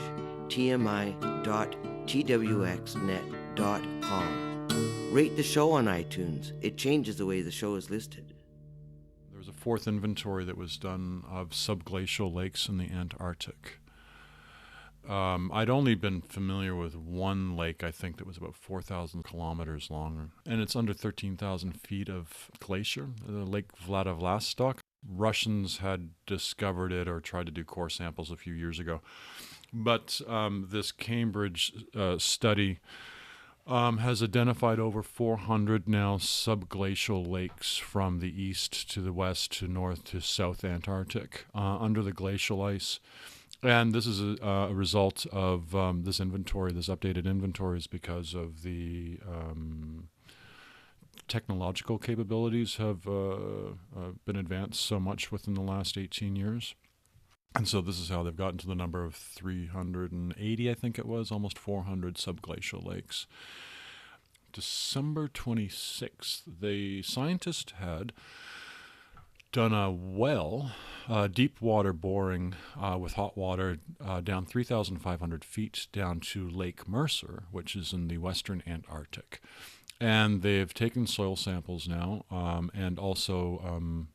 tmi.twxnet.com. Rate the show on iTunes. It changes the way the show is listed. There was a fourth inventory that was done of subglacial lakes in the Antarctic. I'd only been familiar with one lake, I think, that was about 4,000 kilometers long, and it's under 13,000 feet of glacier, Lake Vladivostok. Russians had discovered it or tried to do core samples a few years ago. But this Cambridge study has identified over 400 now subglacial lakes from the east to the west to north to south Antarctic under the glacial ice. And this is a result of this inventory, this updated inventory, is because of the technological capabilities have been advanced so much within the last 18 years. And so this is how they've gotten to the number of 380, I think it was, almost 400 subglacial lakes. December 26th, the scientist had done a well, deep water boring with hot water down 3,500 feet down to Lake Mercer, which is in the western Antarctic. And they've taken soil samples now and also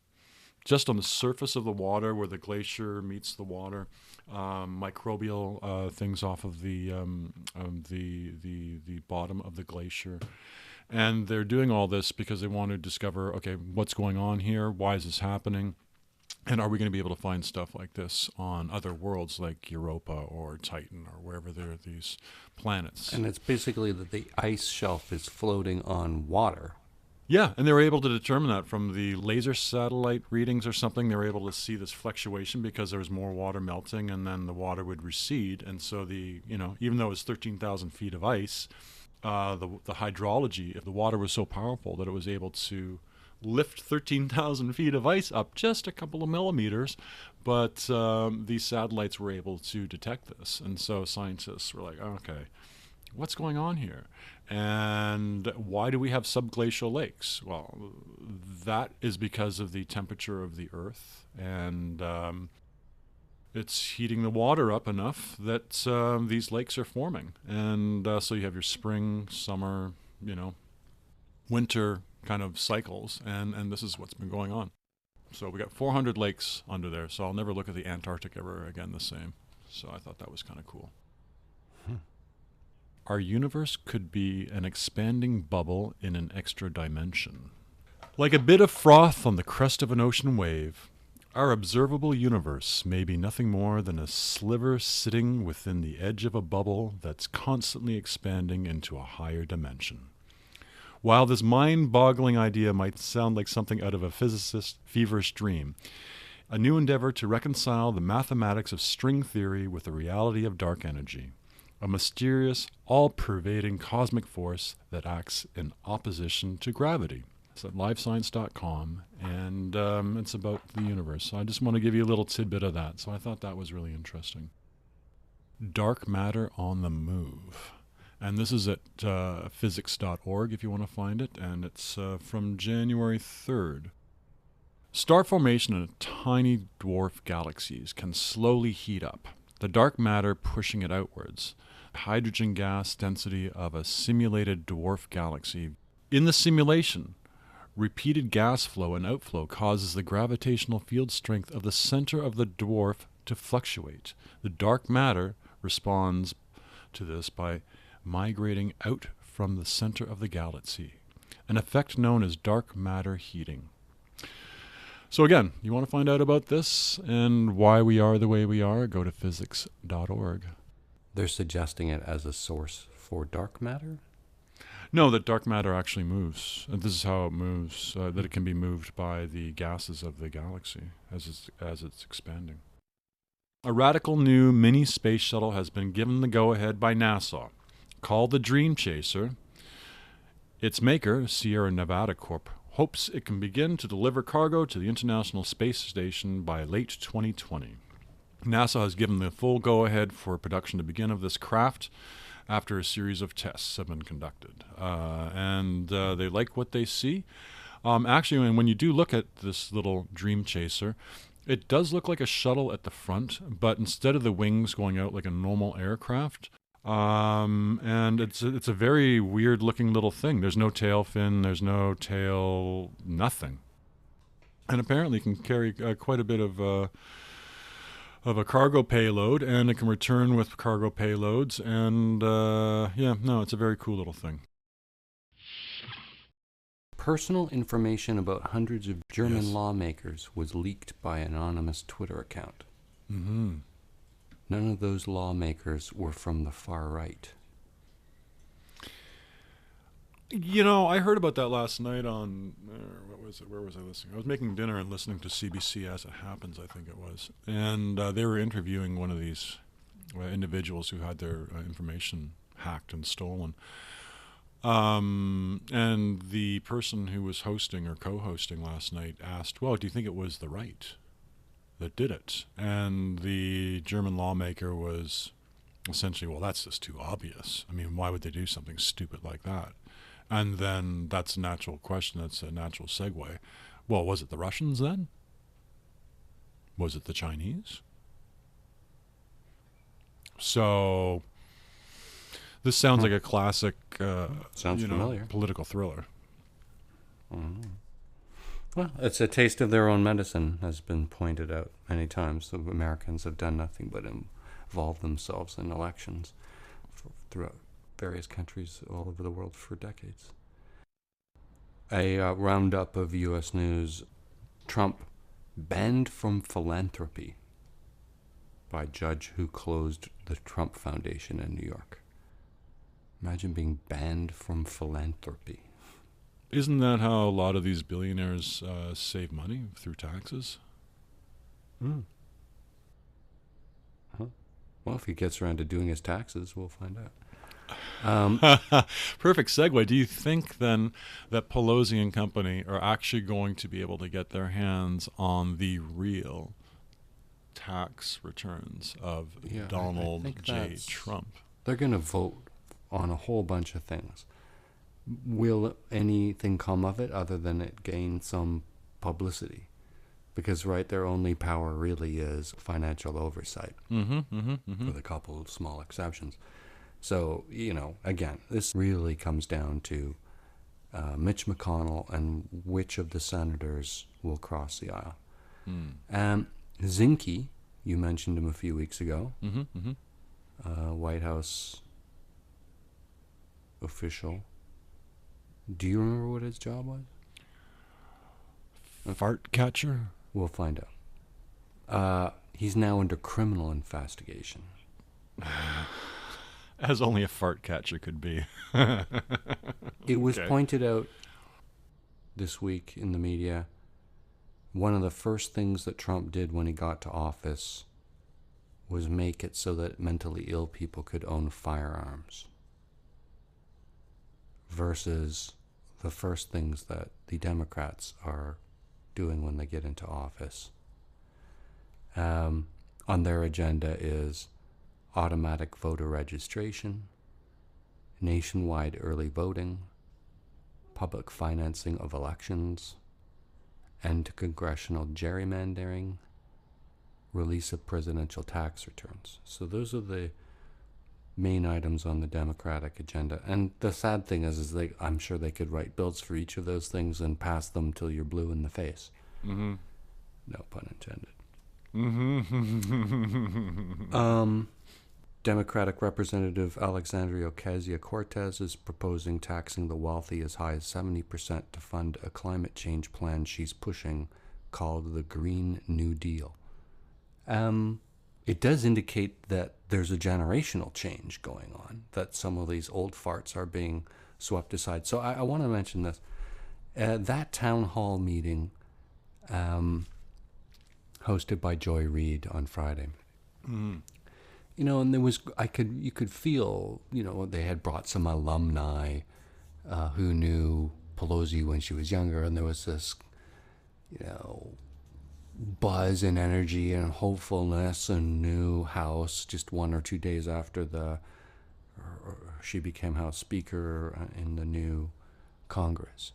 just on the surface of the water where the glacier meets the water, microbial things off of the bottom of the glacier. And they're doing all this because they want to discover, okay, what's going on here? Why is this happening? And are we going to be able to find stuff like this on other worlds like Europa or Titan or wherever there are these planets? And it's basically that the ice shelf is floating on water. Yeah, and they were able to determine that from the laser satellite readings or something. They were able to see this fluctuation because there was more water melting, and then the water would recede. And so even though it was 13,000 feet of ice, the hydrology of the water was so powerful that it was able to lift 13,000 feet of ice up just a couple of millimeters. But these satellites were able to detect this, and so scientists were like, okay, what's going on here? And why do we have subglacial lakes? Well, that is because of the temperature of the Earth, and it's heating the water up enough that these lakes are forming. And so you have your spring, summer, winter kind of cycles, and this is what's been going on. So we got 400 lakes under there, so I'll never look at the Antarctic ever again the same. So I thought that was kind of cool. Our universe could be an expanding bubble in an extra dimension. Like a bit of froth on the crest of an ocean wave, our observable universe may be nothing more than a sliver sitting within the edge of a bubble that's constantly expanding into a higher dimension. While this mind-boggling idea might sound like something out of a physicist's feverish dream, a new endeavor to reconcile the mathematics of string theory with the reality of dark energy, a mysterious, all-pervading cosmic force that acts in opposition to gravity. It's at livescience.com, and it's about the universe. So I just want to give you a little tidbit of that. So I thought that was really interesting. Dark matter on the move. And this is at physics.org if you want to find it, and it's from January 3rd. Star formation in tiny dwarf galaxies can slowly heat up, the dark matter pushing it outwards. Hydrogen gas density of a simulated dwarf galaxy. In the simulation, repeated gas flow and outflow causes the gravitational field strength of the center of the dwarf to fluctuate. The dark matter responds to this by migrating out from the center of the galaxy, an effect known as dark matter heating. So again, you want to find out about this and why we are the way we are, go to physics.org. They're suggesting it as a source for dark matter? No, that dark matter actually moves. And this is how it moves, that it can be moved by the gases of the galaxy as it's expanding. A radical new mini space shuttle has been given the go-ahead by NASA. Called the Dream Chaser, its maker, Sierra Nevada Corp., hopes it can begin to deliver cargo to the International Space Station by late 2020. NASA has given the full go-ahead for production to begin of this craft after a series of tests have been conducted. And they like what they see. Actually, when you do look at this little Dream Chaser, it does look like a shuttle at the front, but instead of the wings going out like a normal aircraft, and it's a very weird looking little thing. There's no tail fin, there's no tail, nothing. And apparently it can carry quite a bit of a cargo payload, and it can return with cargo payloads, and it's a very cool little thing. Personal information about hundreds of German lawmakers was leaked by an anonymous Twitter account. Mm-hmm. None of those lawmakers were from the far right. You know, I heard about that last night on, what was it? Where was I listening? I was making dinner and listening to CBC As It Happens, I think it was. And they were interviewing one of these individuals who had their information hacked and stolen. And the person who was hosting or co-hosting last night asked, well, do you think it was the right that did it? And the German lawmaker was essentially, well, that's just too obvious. I mean, why would they do something stupid like that? And then that's a natural question, that's a natural segue. Well, was it the Russians then? Was it the Chinese? So this sounds like a classic Sounds familiar. Political thriller. Mm-hmm. Well, it's a taste of their own medicine, has been pointed out many times. The Americans have done nothing but involve themselves in elections throughout various countries all over the world for decades. A roundup of U.S. news. Trump banned from philanthropy by judge who closed the Trump Foundation in New York. Imagine being banned from philanthropy. Isn't that how a lot of these billionaires save money, through taxes? Mm. Huh. Well, if he gets around to doing his taxes, we'll find out. Perfect segue. Do you think then that Pelosi and company are actually going to be able to get their hands on the real tax returns of Donald J. Trump? They're going to vote on a whole bunch of things. Will anything come of it other than it gain some publicity? Because, their only power really is financial oversight, with a couple of small exceptions. So, again, this really comes down to Mitch McConnell and which of the senators will cross the aisle. Zinke, you mentioned him a few weeks ago, White House official. Do you remember what his job was? A fart catcher? We'll find out. He's now under criminal investigation. As only a fart catcher could be. It was pointed out this week in the media, one of the first things that Trump did when he got to office was make it so that mentally ill people could own firearms, versus the first things that the Democrats are doing when they get into office. On their agenda is automatic voter registration, nationwide early voting, public financing of elections, end to congressional gerrymandering, release of presidential tax returns. So those are the main items on the Democratic agenda. And the sad thing is I'm sure they could write bills for each of those things and pass them till you're blue in the face. Mm-hmm. No pun intended. Mm-hmm. Democratic Representative Alexandria Ocasio-Cortez is proposing taxing the wealthy as high as 70% to fund a climate change plan she's pushing called the Green New Deal. It does indicate that there's a generational change going on, that some of these old farts are being swept aside. So I want to mention this. That town hall meeting hosted by Joy Reid on Friday. Mm. You know, and you could feel, you know, they had brought some alumni who knew Pelosi when she was younger, and there was this, you know, buzz and energy and hopefulness and new House just 1 or 2 days after she became House Speaker in the new Congress.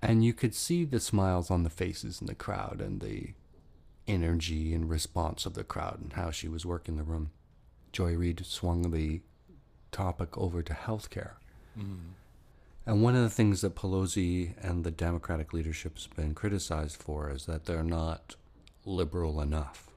And you could see the smiles on the faces in the crowd and the energy and response of the crowd and how she was working the room. Joy Reid swung the topic over to healthcare. Mm. And one of the things that Pelosi and the Democratic leadership has been criticized for is that they're not liberal enough.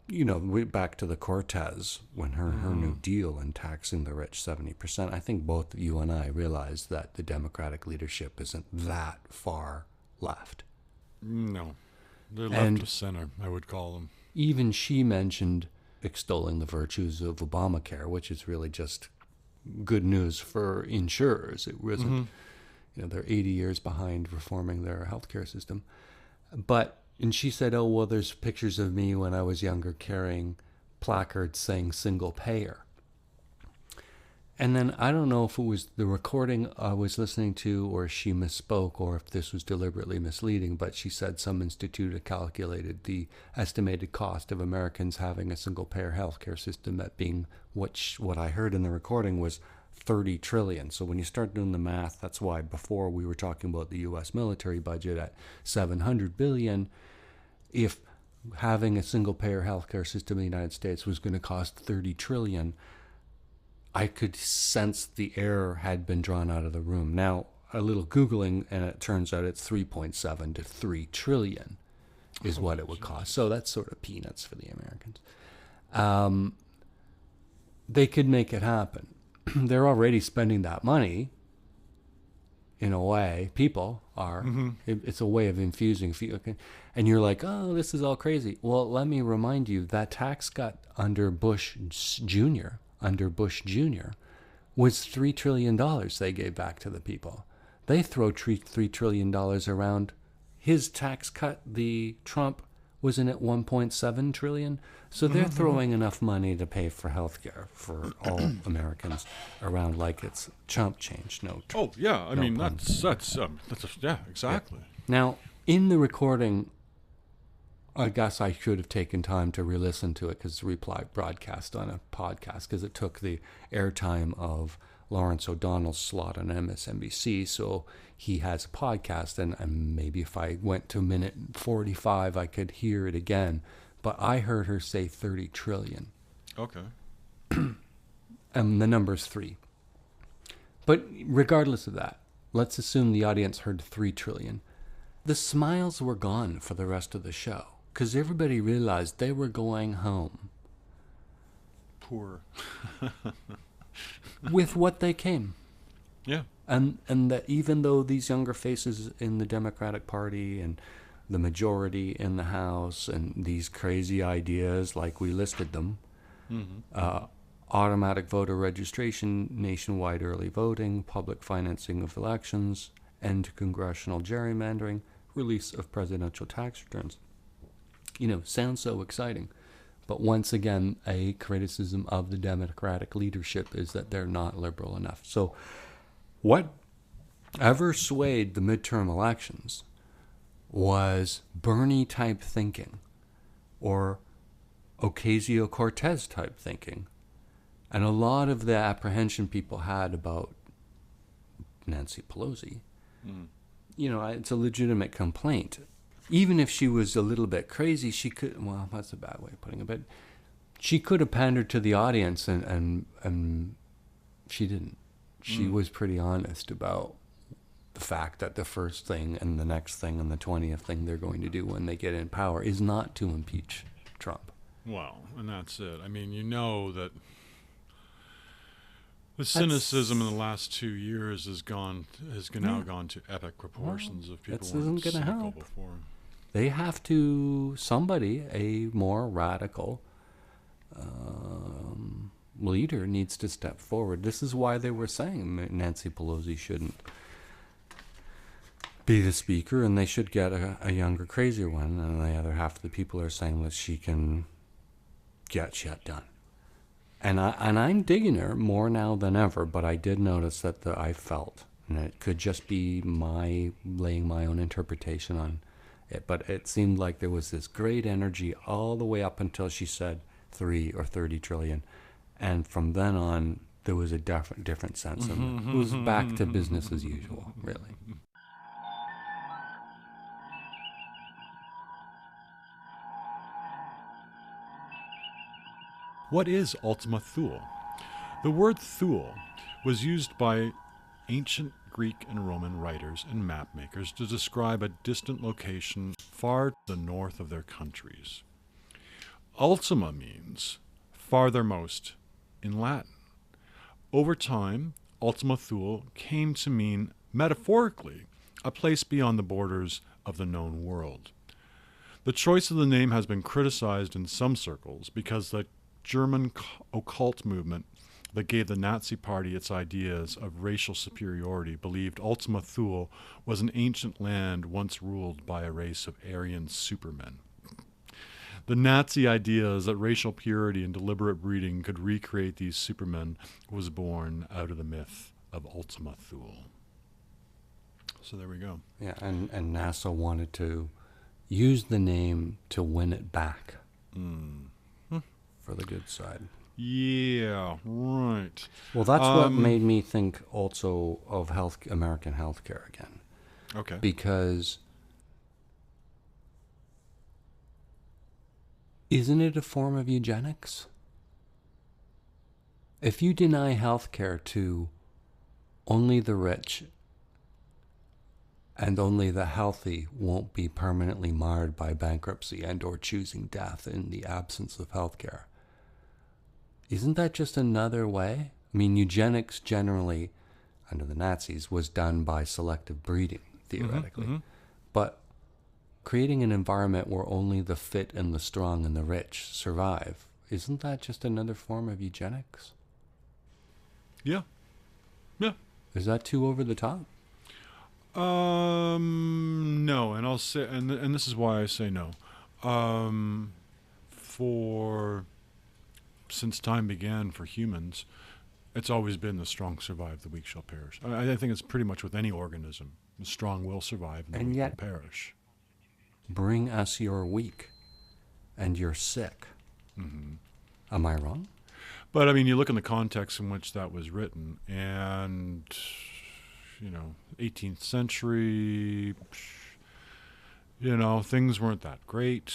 You know, back to the Cortez, when her New Deal and taxing the rich 70%, I think both you and I realized that the Democratic leadership isn't that far left. No. They're left to center, I would call them. Even she mentioned extolling the virtues of Obamacare, which is really just good news for insurers. It wasn't, you know, they're 80 years behind reforming their healthcare system. And she said, oh, well, there's pictures of me when I was younger carrying placards saying single payer. And then I don't know if it was the recording I was listening to or she misspoke or if this was deliberately misleading, but she said some institute had calculated the estimated cost of Americans having a single-payer healthcare system at being what I heard in the recording was $30 trillion. So when you start doing the math, that's why before we were talking about the U.S. military budget at $700 billion. If having a single-payer healthcare system in the United States was going to cost $30 trillion, I could sense the air had been drawn out of the room. Now, a little Googling, and it turns out it's 3.7 to 3 trillion is what it would cost. So that's sort of peanuts for the Americans. They could make it happen. They're already spending that money, in a way. People are. It's a way of infusing. And you're like, oh, this is all crazy. Well, let me remind you, that tax cut under Bush Jr., was $3 trillion they gave back to the people. They throw $3 trillion around. His tax cut, the Trump, wasn't it $1.7 trillion? So they're throwing enough money to pay for health care for all Americans around like it's chump change. I mean, that's yeah, exactly. Yeah. Now, in the recording, I guess I should have taken time to re-listen to it because it's a reply broadcast on a podcast because it took the airtime of Lawrence O'Donnell's slot on MSNBC. So he has a podcast, and maybe if I went to minute 45, I could hear it again. But I heard her say 30 trillion. Okay. And the number's 3. But regardless of that, let's assume the audience heard 3 trillion. The smiles were gone for the rest of the show. Because everybody realized they were going home. Poor. With what they came. Yeah. And that even though these younger faces in the Democratic Party and the majority in the House and these crazy ideas like we listed them, automatic voter registration, nationwide early voting, public financing of elections, end to congressional gerrymandering, release of presidential tax returns. sounds so exciting. But once again, a criticism of the Democratic leadership is that they're not liberal enough. So whatever swayed the midterm elections was Bernie-type thinking or Ocasio-Cortez type thinking. And a lot of the apprehension people had about Nancy Pelosi, it's a legitimate complaint. Even if she was a little bit crazy, she could, well, that's a bad way of putting it, but she could have pandered to the audience, and she didn't. She was pretty honest about the fact that the first thing and the next thing and the 20th thing they're going to do when they get in power is not to impeach Trump. Well, and that's it. I mean, that the cynicism in the last 2 years has now gone to epic proportions of people That isn't going to help. Before. They have to, a more radical leader needs to step forward. This is why they were saying Nancy Pelosi shouldn't be the speaker, and they should get a younger, crazier one. And the other half of the people are saying that she can get shit done. And I'm digging her more now than ever, but I did notice that I felt, and it could just be my laying my own interpretation on it, but it seemed like there was this great energy all the way up until she said 3 or 30 trillion. And from then on, there was a different sense of it. It was back to business as usual, really. What is Ultima Thule? The word Thule was used by ancient Greek and Roman writers and map makers to describe a distant location far to the north of their countries. Ultima means farthermost in Latin. Over time, Ultima Thule came to mean, metaphorically, a place beyond the borders of the known world. The choice of the name has been criticized in some circles because the German occult movement that gave the Nazi Party its ideas of racial superiority believed Ultima Thule was an ancient land once ruled by a race of Aryan supermen. The Nazi ideas that racial purity and deliberate breeding could recreate these supermen was born out of the myth of Ultima Thule. So there we go. Yeah, and NASA wanted to use the name to win it back for the good side. Yeah, right. Well, that's what made me think also of American healthcare again. Okay. Because isn't it a form of eugenics? If you deny healthcare to only the rich and only the healthy won't be permanently marred by bankruptcy and or choosing death in the absence of healthcare, isn't that just another way? I mean, eugenics generally, under the Nazis, was done by selective breeding, theoretically. But creating an environment where only the fit and the strong and the rich survive, isn't that just another form of eugenics? Yeah. Yeah. Is that too over the top? No, and I'll say, and this is why I say no. Since time began for humans, it's always been the strong survive, the weak shall perish. I think it's pretty much with any organism. The strong will survive and the weak will perish. Bring us your weak and you're sick. Am I wrong? But I mean, you look in the context in which that was written, and 18th century, things weren't that great.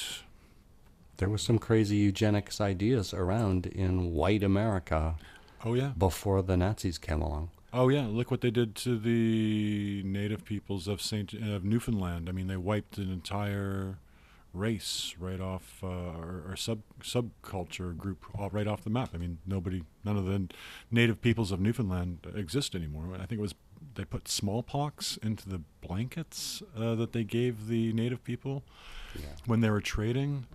There was some crazy eugenics ideas around in white America. Oh yeah. Before the Nazis came along. Oh yeah, look what they did to the native peoples of Newfoundland. I mean, they wiped an entire race right off, or subculture group right off the map. I mean, none of the native peoples of Newfoundland exist anymore. I think it was they put smallpox into the blankets that they gave the native people when they were trading.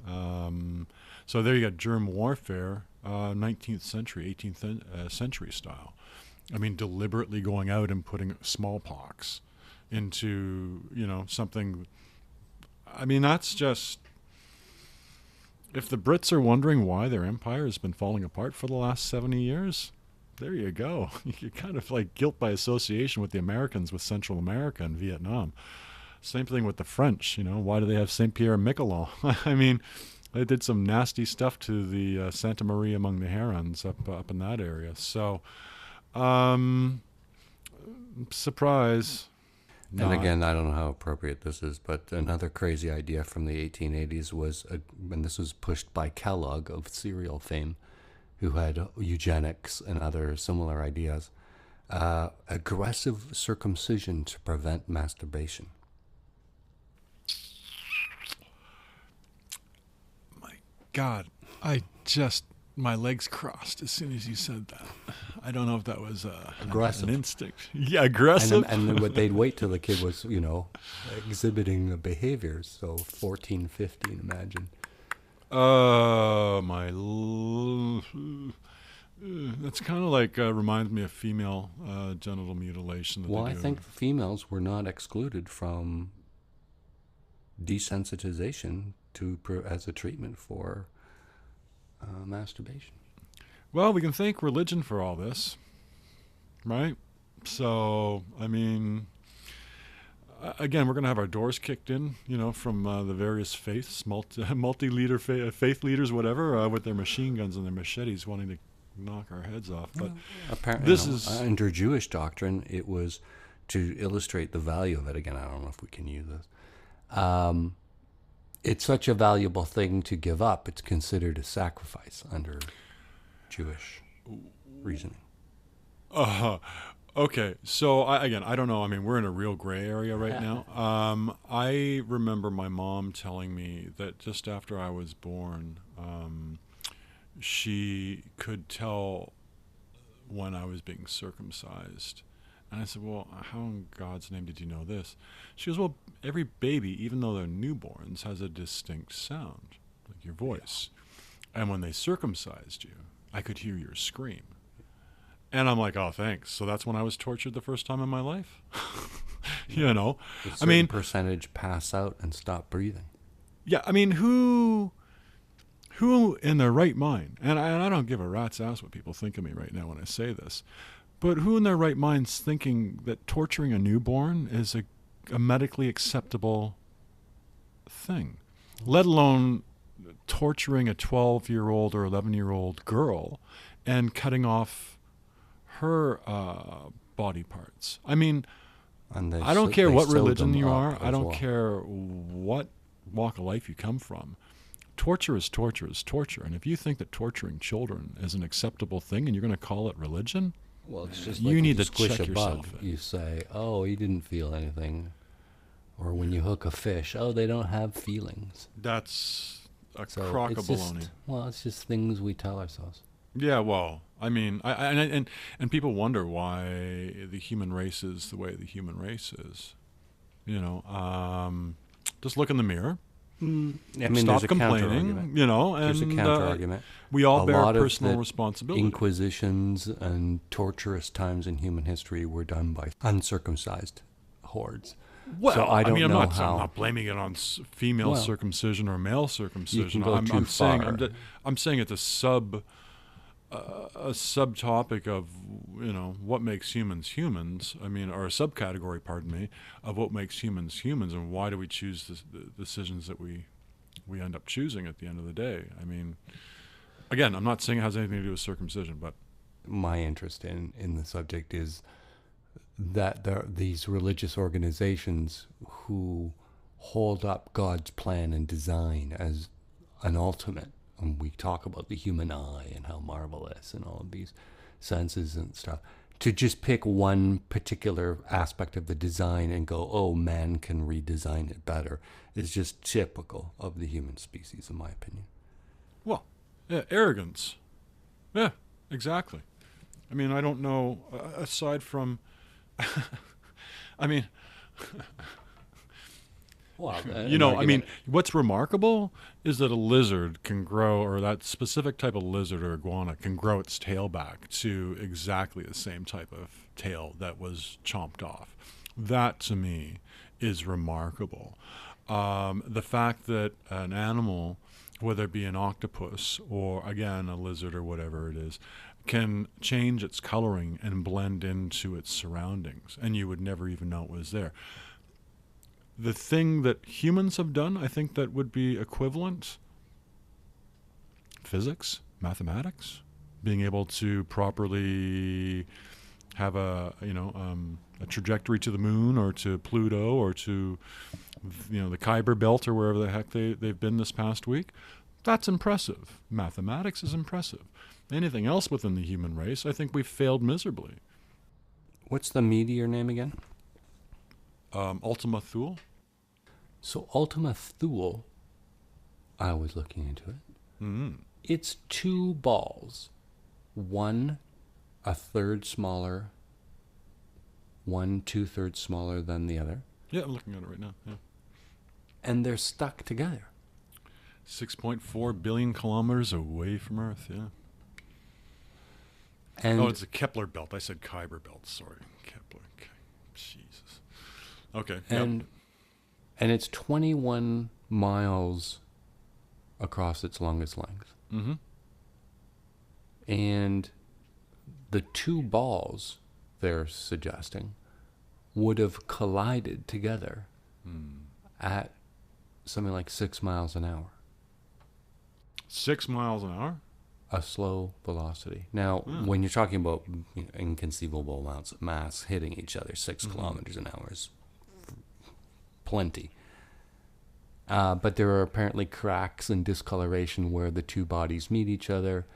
So there you got germ warfare, 19th century, 18th century style. I mean, deliberately going out and putting smallpox into, something. I mean, that's just, if the Brits are wondering why their empire has been falling apart for the last 70 years, there you go. You're kind of like guilt by association with the Americans with Central America and Vietnam. Same thing with the French. Why do they have Saint Pierre and Miquelon? I mean, they did some nasty stuff to the Santa Maria among the Herons up in that area. So, surprise. And again, I don't know how appropriate this is, but another crazy idea from the 1880s was, and this was pushed by Kellogg of cereal fame, who had eugenics and other similar ideas, aggressive circumcision to prevent masturbation. My God, my legs crossed as soon as you said that. I don't know if that was aggressive. An instinct. Yeah, aggressive. And then they'd wait till the kid was, exhibiting behaviors. So 14, 15, imagine. That's kind of like reminds me of female genital mutilation. Well, I think females were not excluded from desensitization as a treatment for masturbation. Well, we can thank religion for all this, right? So, I mean, again, we're going to have our doors kicked in, from the various faiths, multi-leader faith leaders, whatever, with their machine guns and their machetes wanting to knock our heads off. But apparently, under Jewish doctrine, it was to illustrate the value of it. Again, I don't know if we can use this. It's such a valuable thing to give up. It's considered a sacrifice under Jewish reasoning. Okay, so I don't know. I mean, we're in a real gray area right now. I remember my mom telling me that just after I was born, she could tell when I was being circumcised. And I said, well, how in God's name did you know this? She goes, well, every baby, even though they're newborns, has a distinct sound, like your voice. And when they circumcised you, I could hear your scream. And I'm like, oh, thanks. So that's when I was tortured the first time in my life? I mean, percentage pass out and stop breathing. Yeah, I mean, who in their right mind, and I don't give a rat's ass what people think of me right now when I say this, but who in their right mind's thinking that torturing a newborn is a medically acceptable thing, let alone torturing a 12-year-old or 11-year-old girl and cutting off her body parts? I mean, I don't care what religion you are. I don't care what walk of life you come from. Torture is torture is torture. And if you think that torturing children is an acceptable thing and you're going to call it religion, well, it's just you like need to squish check a yourself. bug. You say, oh, he didn't feel anything. Or when you hook a fish, oh, they don't have feelings. That's a crock of baloney. Well, it's just things we tell ourselves. Yeah, well, I mean, and people wonder why the human race is the way the human race is. Just look in the mirror. I mean, stop complaining. And there's a counter argument. We all bear lot personal of the responsibility. Inquisitions and torturous times in human history were done by uncircumcised hordes. Well, so I don't know I'm how. not blaming it on female circumcision or male circumcision. I'm saying it's a subtopic of what makes humans humans. I mean, or a subcategory, pardon me, of what makes humans humans, and why do we choose the decisions that we end up choosing at the end of the day? I mean, again, I'm not saying it has anything to do with circumcision, but my interest in the subject is that there are these religious organizations who hold up God's plan and design as an ultimate. And we talk about the human eye and how marvelous and all of these senses and stuff. To just pick one particular aspect of the design and go, oh, man can redesign it better, is just typical of the human species, in my opinion. Well, yeah, arrogance. Yeah, exactly. I mean, I don't know, aside from, I mean... Well, I mean, what's remarkable is that a lizard can grow, or that specific type of lizard or iguana can grow its tail back to exactly the same type of tail that was chomped off. That, to me, is remarkable. The fact that an animal whether it be an octopus or, again, a lizard or whatever it is, can change its coloring and blend into its surroundings, and you would never even know it was there. The thing that humans have done, I think that would be equivalent: physics, mathematics, being able to properly have a trajectory to the moon or to Pluto or to the Kuiper Belt or wherever the heck they've been this past week. That's impressive. Mathematics is impressive. Anything else within the human race, I think we've failed miserably. What's the meteor name again? Ultima Thule. So Ultima Thule, I was looking into it. Mm-hmm. It's two balls, one a third smaller, one 2/3 smaller than the other. Yeah, I'm looking at it right now. Yeah. And they're stuck together. 6.4 billion kilometers away from Earth, yeah. And it's a Kepler belt. I said Kuiper belt. Sorry, Kepler. Okay. Jesus. Okay. And it's 21 miles across its longest length. Mm-hmm. And the two balls, they're suggesting, would have collided together at something like 6 miles an hour. 6 miles an hour? A slow velocity. Now, when you're talking about inconceivable amounts of mass hitting each other, 6 kilometers an hour is plenty. But there are apparently cracks and discoloration where the two bodies meet each other.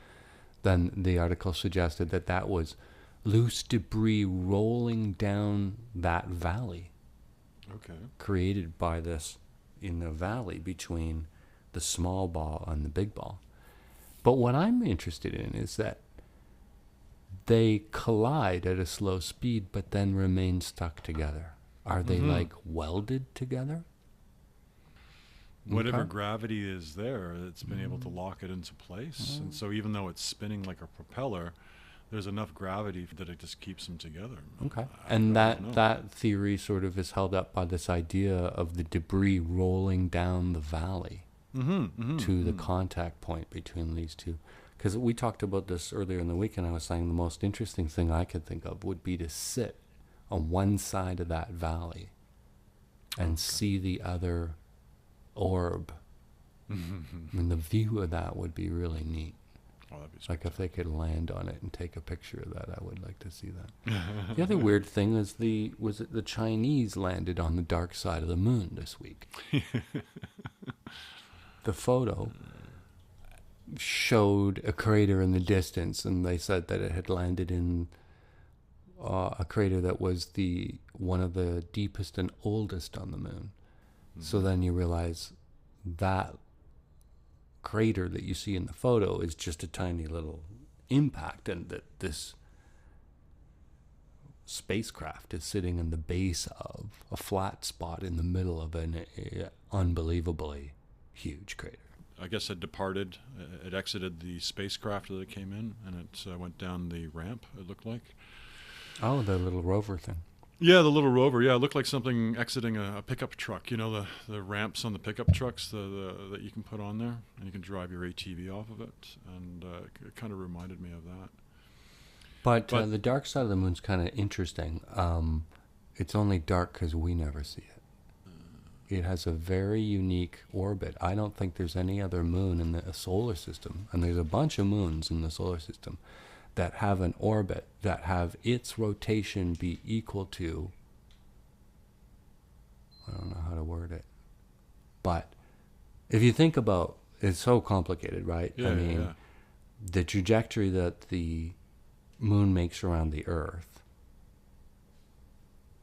Then the article suggested that was loose debris rolling down that valley. Okay. Created by this in the valley between the small ball and the big ball. But what I'm interested in is that they collide at a slow speed but then remain stuck together. Are they like welded together? Whatever gravity is there, it's been able to lock it into place. And so even though it's spinning like a propeller, there's enough gravity that it just keeps them together. Okay. And that theory sort of is held up by this idea of the debris rolling down the valley to the contact point between these two. Because we talked about this earlier in the week, and I was saying the most interesting thing I could think of would be to sit on one side of that valley and see the other orb. I mean, the view of that would be really neat. Oh, that'd be like if they could land on it and take a picture of that, I would like to see that. The other weird thing is the Chinese landed on the dark side of the moon this week. The photo showed a crater in the distance, and they said that it had landed in a crater that was one of the deepest and oldest on the moon. So then you realize that crater that you see in the photo is just a tiny little impact, and that this spacecraft is sitting in the base of a flat spot in the middle of an unbelievably huge crater. I guess it departed, it exited the spacecraft that it came in, and it went down the ramp, it looked like. Oh, the little rover thing. Yeah, the little rover. Yeah, it looked like something exiting a pickup truck. You know, the ramps on the pickup trucks that you can put on there, and you can drive your ATV off of it. And it kind of reminded me of that. But the dark side of the moon's kind of interesting. It's only dark because we never see it. It has a very unique orbit. I don't think there's any other moon in the solar system, and there's a bunch of moons in the solar system that have an orbit that have its rotation be equal to, I don't know how to word it, but if you think about, it's so complicated, right? Yeah, I mean, the trajectory that the moon makes around the Earth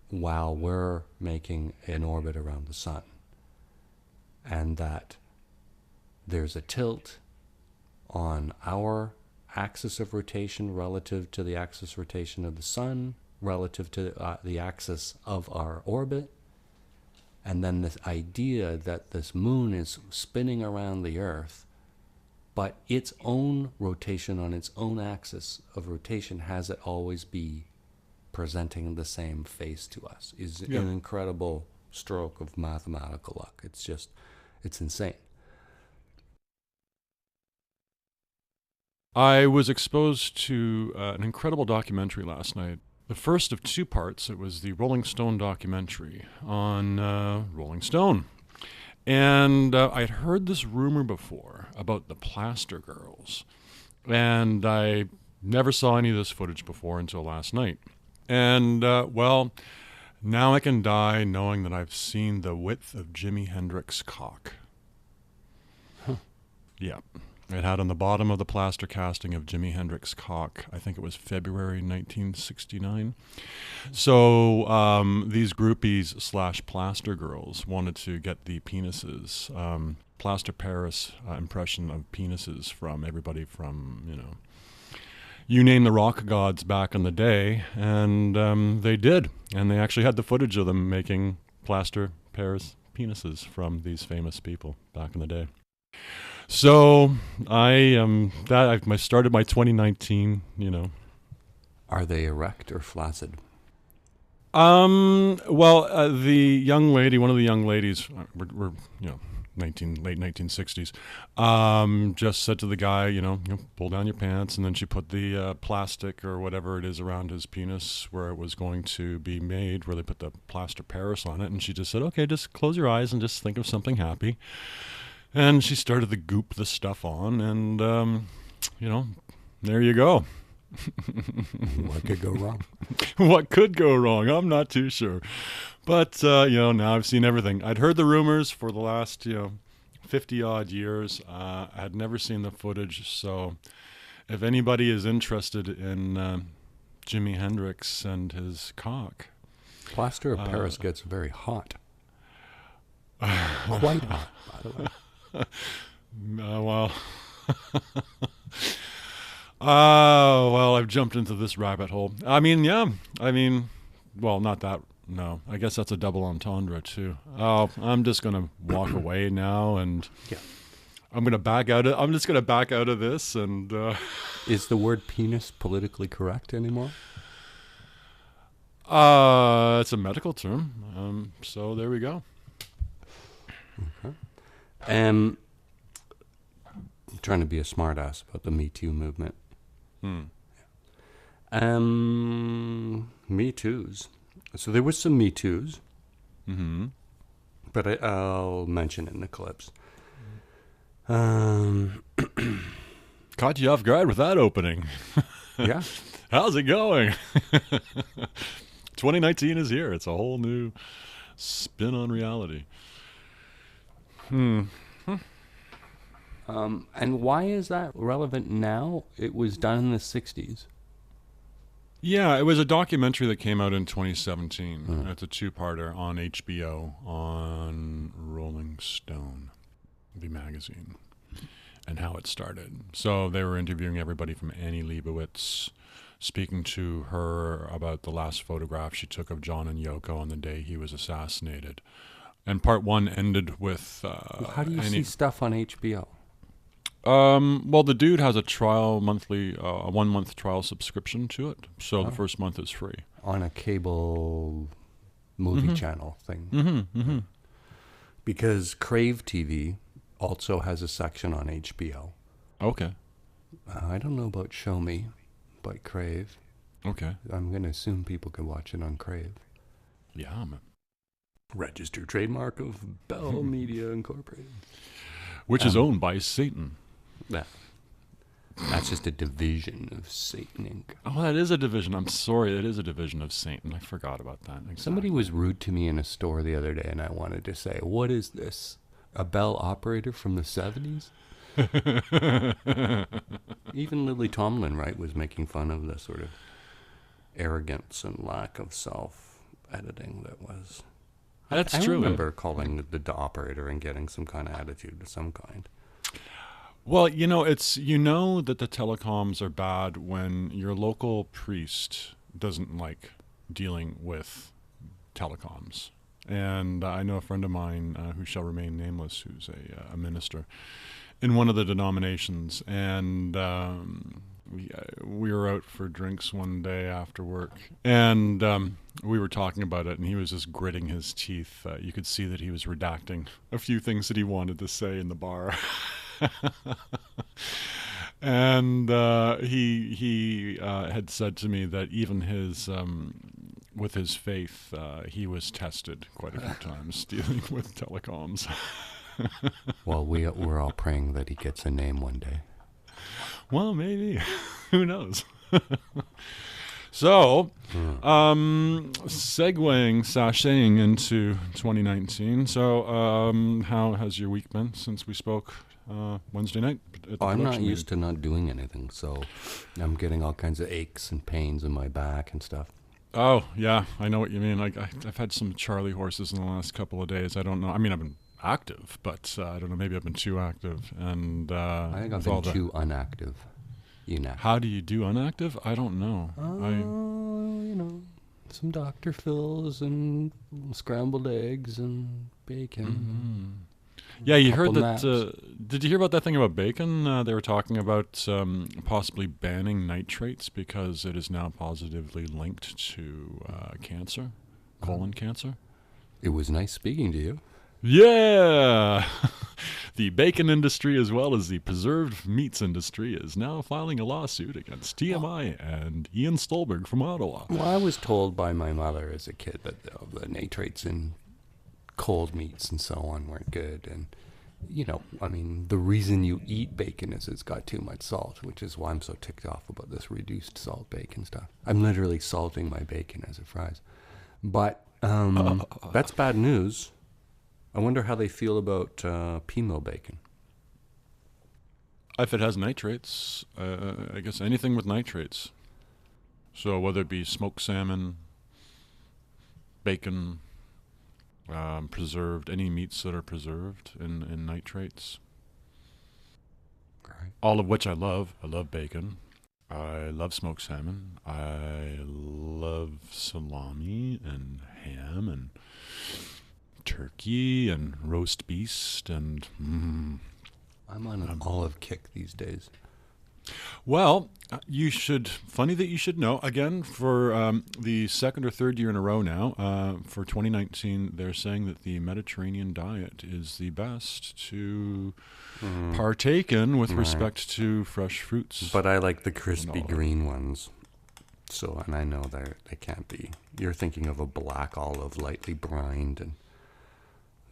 while we're making an orbit around the sun, and that there's a tilt on our axis of rotation relative to the axis rotation of the sun, relative to the axis of our orbit, and then this idea that this moon is spinning around the Earth, but its own rotation on its own axis of rotation has it always be presenting the same face to us is an incredible stroke of mathematical luck. It's insane. I was exposed to an incredible documentary last night. The first of two parts. It was the Rolling Stone documentary on Rolling Stone. And I'd heard this rumor before about the Plaster Girls. And I never saw any of this footage before until last night. And, well, now I can die knowing that I've seen the width of Jimi Hendrix's cock. Huh. Yeah. It had on the bottom of the plaster casting of Jimi Hendrix's cock. I think it was February 1969. So these groupies / plaster girls wanted to get the penises, plaster Paris impression of penises from everybody from, you name the rock gods back in the day, and they did. And they actually had the footage of them making plaster Paris penises from these famous people back in the day. So I started my 2019, Are they erect or flaccid? Well, the young lady, one of the young ladies, we're late 1960s, just said to the guy, pull down your pants, and then she put the plastic or whatever it is around his penis where it was going to be made, where they put the plaster Paris on it, and she just said, okay, just close your eyes and just think of something happy. And she started to goop the stuff on, and, there you go. What could go wrong? What could go wrong? I'm not too sure. But, now I've seen everything. I'd heard the rumors for the last, 50-odd years. I had never seen the footage, so if anybody is interested in Jimi Hendrix and his cock... Plaster of Paris gets very hot. Quite hot, by the way. Well... well, I've jumped into this rabbit hole. Well, not that. No, I guess that's a double entendre too. Oh, I'm just gonna walk away now, and I'm gonna back out. I'm just gonna back out of this. And is the word penis politically correct anymore? It's a medical term. So there we go. Okay. I'm trying to be a smartass about the Me Too movement. Me Too's. So there was some Me Too's. Mm-hmm. But I'll mention it in the clips. Caught you off guard with that opening. Yeah. How's it going? 2019 is here. It's a whole new spin on reality. And why is that relevant now? It was done in the 60s. Yeah, it was a documentary that came out in 2017. It's a two-parter on HBO on Rolling Stone, the magazine, and how it started. So they were interviewing everybody from Annie Leibovitz, speaking to her about the last photograph she took of John and Yoko on the day he was assassinated. And part one ended with... how do you see stuff on HBO? Well, the dude has a monthly 1-month trial subscription to it, so the first month is free on a cable movie channel thing. Mm-hmm. Because Crave TV also has a section on HBO. Okay. I don't know about Show Me, but Crave. Okay. I'm going to assume people can watch it on Crave. Yeah, man. Registered trademark of Bell Media Incorporated, which is owned by Satan. That's just a division of Satan Inc. Oh, that is a division. I'm sorry, it is a division of Satan. I forgot about that. Exactly. Somebody was rude to me in a store the other day, and I wanted to say, "What is this? A Bell operator from the 70s?" Even Lily Tomlin, right, was making fun of the sort of arrogance and lack of self-editing that was. That's I true. remember calling the operator and getting some kind of attitude of some kind. Well, it's that the telecoms are bad when your local priest doesn't like dealing with telecoms. And I know a friend of mine who shall remain nameless, who's a minister in one of the denominations, and we were out for drinks one day after work, and we were talking about it, and he was just gritting his teeth. You could see that he was redacting a few things that he wanted to say in the bar. And he had said to me that even his with his faith, he was tested quite a few times dealing with telecoms. Well, we're all praying that he gets a name one day. Well, maybe. Who knows? So, sashaying into 2019. So, how has your week been since we spoke Wednesday night? I'm not used to not doing anything, so I'm getting all kinds of aches and pains in my back and stuff. Oh, yeah, I know what you mean. I've had some Charlie horses in the last couple of days. I don't know. I mean, I've been active, but I don't know. Maybe I've been too active. And I think I've been too unactive. How do you do unactive? I don't know. You know, some Dr. Phil's and scrambled eggs and bacon. Mm-hmm. Yeah, you heard that. Did you hear about that thing about bacon? They were talking about possibly banning nitrates because it is now positively linked to cancer, colon cancer. It was nice speaking to you. Yeah! The bacon industry, as well as the preserved meats industry, is now filing a lawsuit against TMI and Ian Stolberg from Ottawa. Well, I was told by my mother as a kid that the nitrates in cold meats and so on weren't good. And, you know, I mean, the reason you eat bacon is it's got too much salt, which is why I'm so ticked off about this reduced salt bacon stuff. I'm literally salting my bacon as it fries. But that's bad news. I wonder how they feel about pea bacon. If it has nitrates, I guess anything with nitrates. So whether it be smoked salmon, bacon, preserved, any meats that are preserved in nitrates. Right. All of which I love. I love bacon. I love smoked salmon. I love salami and ham and turkey and roast beast and I'm on an olive kick these days. Well, funny that you should know, again, for the second or third year in a row now, for 2019, they're saying that the Mediterranean diet is the best to partake in with respect to fresh fruits. But I like the crispy green ones. So, and I know they can't be. You're thinking of a black olive, lightly brined and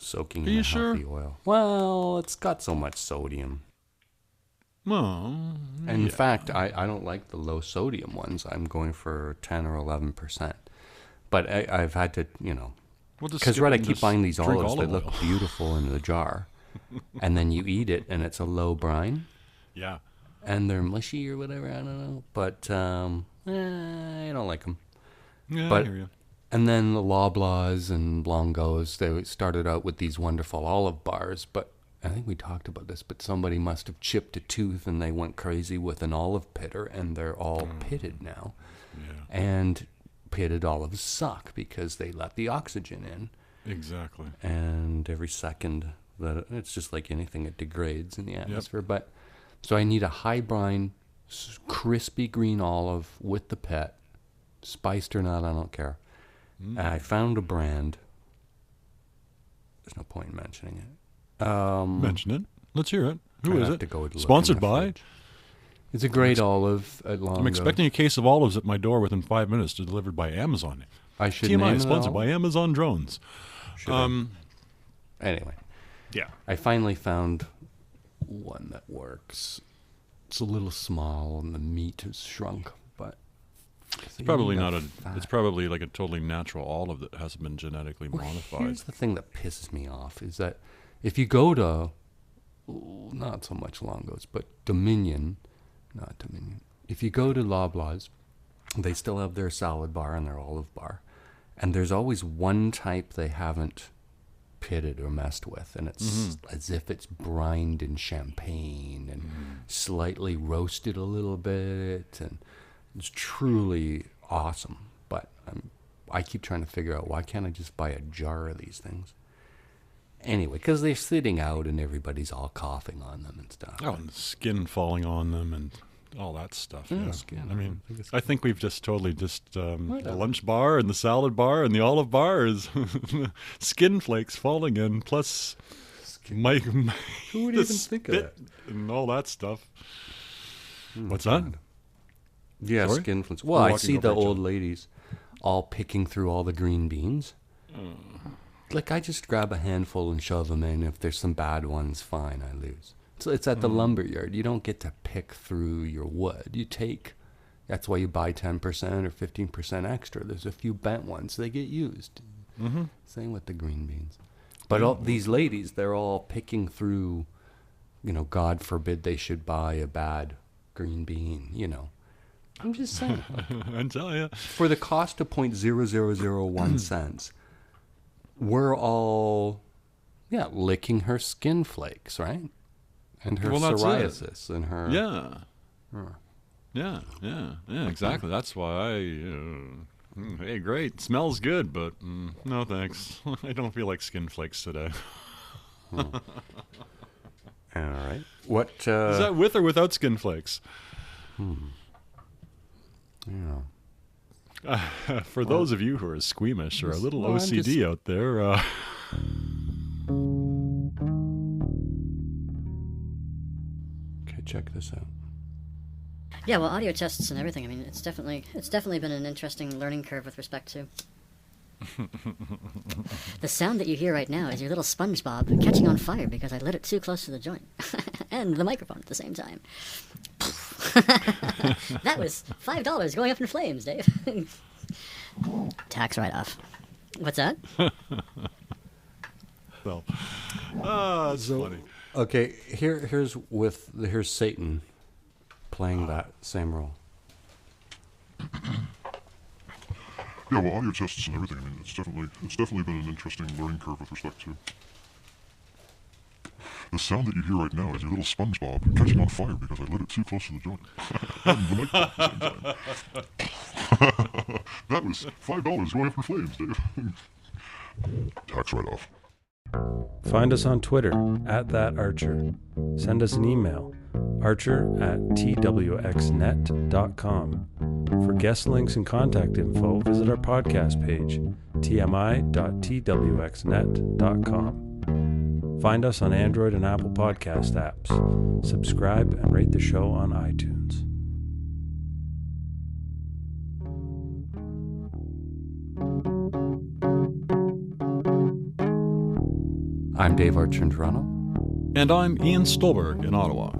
soaking in a healthy oil. Well, it's got so much sodium. Well, in fact, I don't like the low sodium ones. I'm going for 10 or 11%. But I've had to, you know, because I keep buying these olives that look beautiful in the jar, and then you eat it and it's a low brine. Yeah. And they're mushy or whatever. I don't know, but I don't like them. Yeah, I hear you. And then the Loblaws and Blongos, they started out with these wonderful olive bars, but I think we talked about this, but somebody must have chipped a tooth and they went crazy with an olive pitter, and they're all pitted now. Yeah. And pitted olives suck because they let the oxygen in. Exactly. And every second, it's just like anything, it degrades in the atmosphere. But so I need a high brine, crispy green olive with the pit, spiced or not, I don't care. And I found a brand. There's no point in mentioning it. Mention it. Let's hear it. Who is it? Sponsored Sponsored by? It's a great olive at Longo. I'm expecting a case of olives at my door within 5 minutes, delivered by Amazon. I should TMI name is sponsored by Amazon drones. Anyway. Yeah. I finally found one that works. It's a little small and the meat is shrunk, but it's probably not it's probably like a totally natural olive that hasn't been genetically modified. Here's the thing that pisses me off is that if you go to not so much Longo's, but not Dominion. If you go to Loblaws, they still have their salad bar and their olive bar. And there's always one type they haven't pitted or messed with. And it's as if it's brined in champagne and slightly roasted a little bit. And it's truly awesome. But I keep trying to figure out, why can't I just buy a jar of these things? Anyway, because they're sitting out and everybody's all coughing on them and stuff. Oh, and the skin falling on them and all that stuff. Yeah. Skin. I mean, I think we've just totally the lunch bar and the salad bar and the olive bar is skin flakes falling in, plus who would even think of that? And all that stuff. What's that? Yeah, Sorry? skinflints. Well, I Walking see the over each old other. ladies all picking through all the green beans. Like, I just grab a handful and shove them in. If there's some bad ones, fine, I lose. So it's at the lumber yard. You don't get to pick through your wood. You take... That's why you buy 10% or 15% extra. There's a few bent ones. They get used. Mm-hmm. Same with the green beans. But all these ladies, they're all picking through, God forbid they should buy a bad green bean, I'm just saying. I tell you. For the cost of 0.0001 cents, we're all, licking her skin flakes, right? And her psoriasis and her... Yeah, exactly. That's why hey, great. Smells good, but no thanks. I don't feel like skin flakes today. All right. What... Is that with or without skin flakes? Yeah. For those of you who are squeamish or a little OCD out there... Okay, check this out. Yeah, well, audio tests and everything. I mean, it's definitely been an interesting learning curve with respect to... The sound that you hear right now is your little SpongeBob catching on fire because I lit it too close to the joint. And the microphone at the same time. That was $5 going up in flames, Dave. Tax write-off. What's that? Well, it's funny. Okay, here's Satan playing that same role. Yeah, well, audio tests and everything. I mean, it's definitely been an interesting learning curve with respect to. The sound that you hear right now is your little SpongeBob catching on fire because I lit it too close to the joint. And the microphone at the same time. That was $5 going up in flames, Dave. Tax write-off. Find us on Twitter @thatarcher. Send us an email, archer@twxnet.com. For guest links and contact info, visit our podcast page, tmi.twxnet.com. Find us on Android and Apple Podcast apps. Subscribe and rate the show on iTunes. I'm Dave Archer in Toronto. And I'm Ian Stolberg in Ottawa.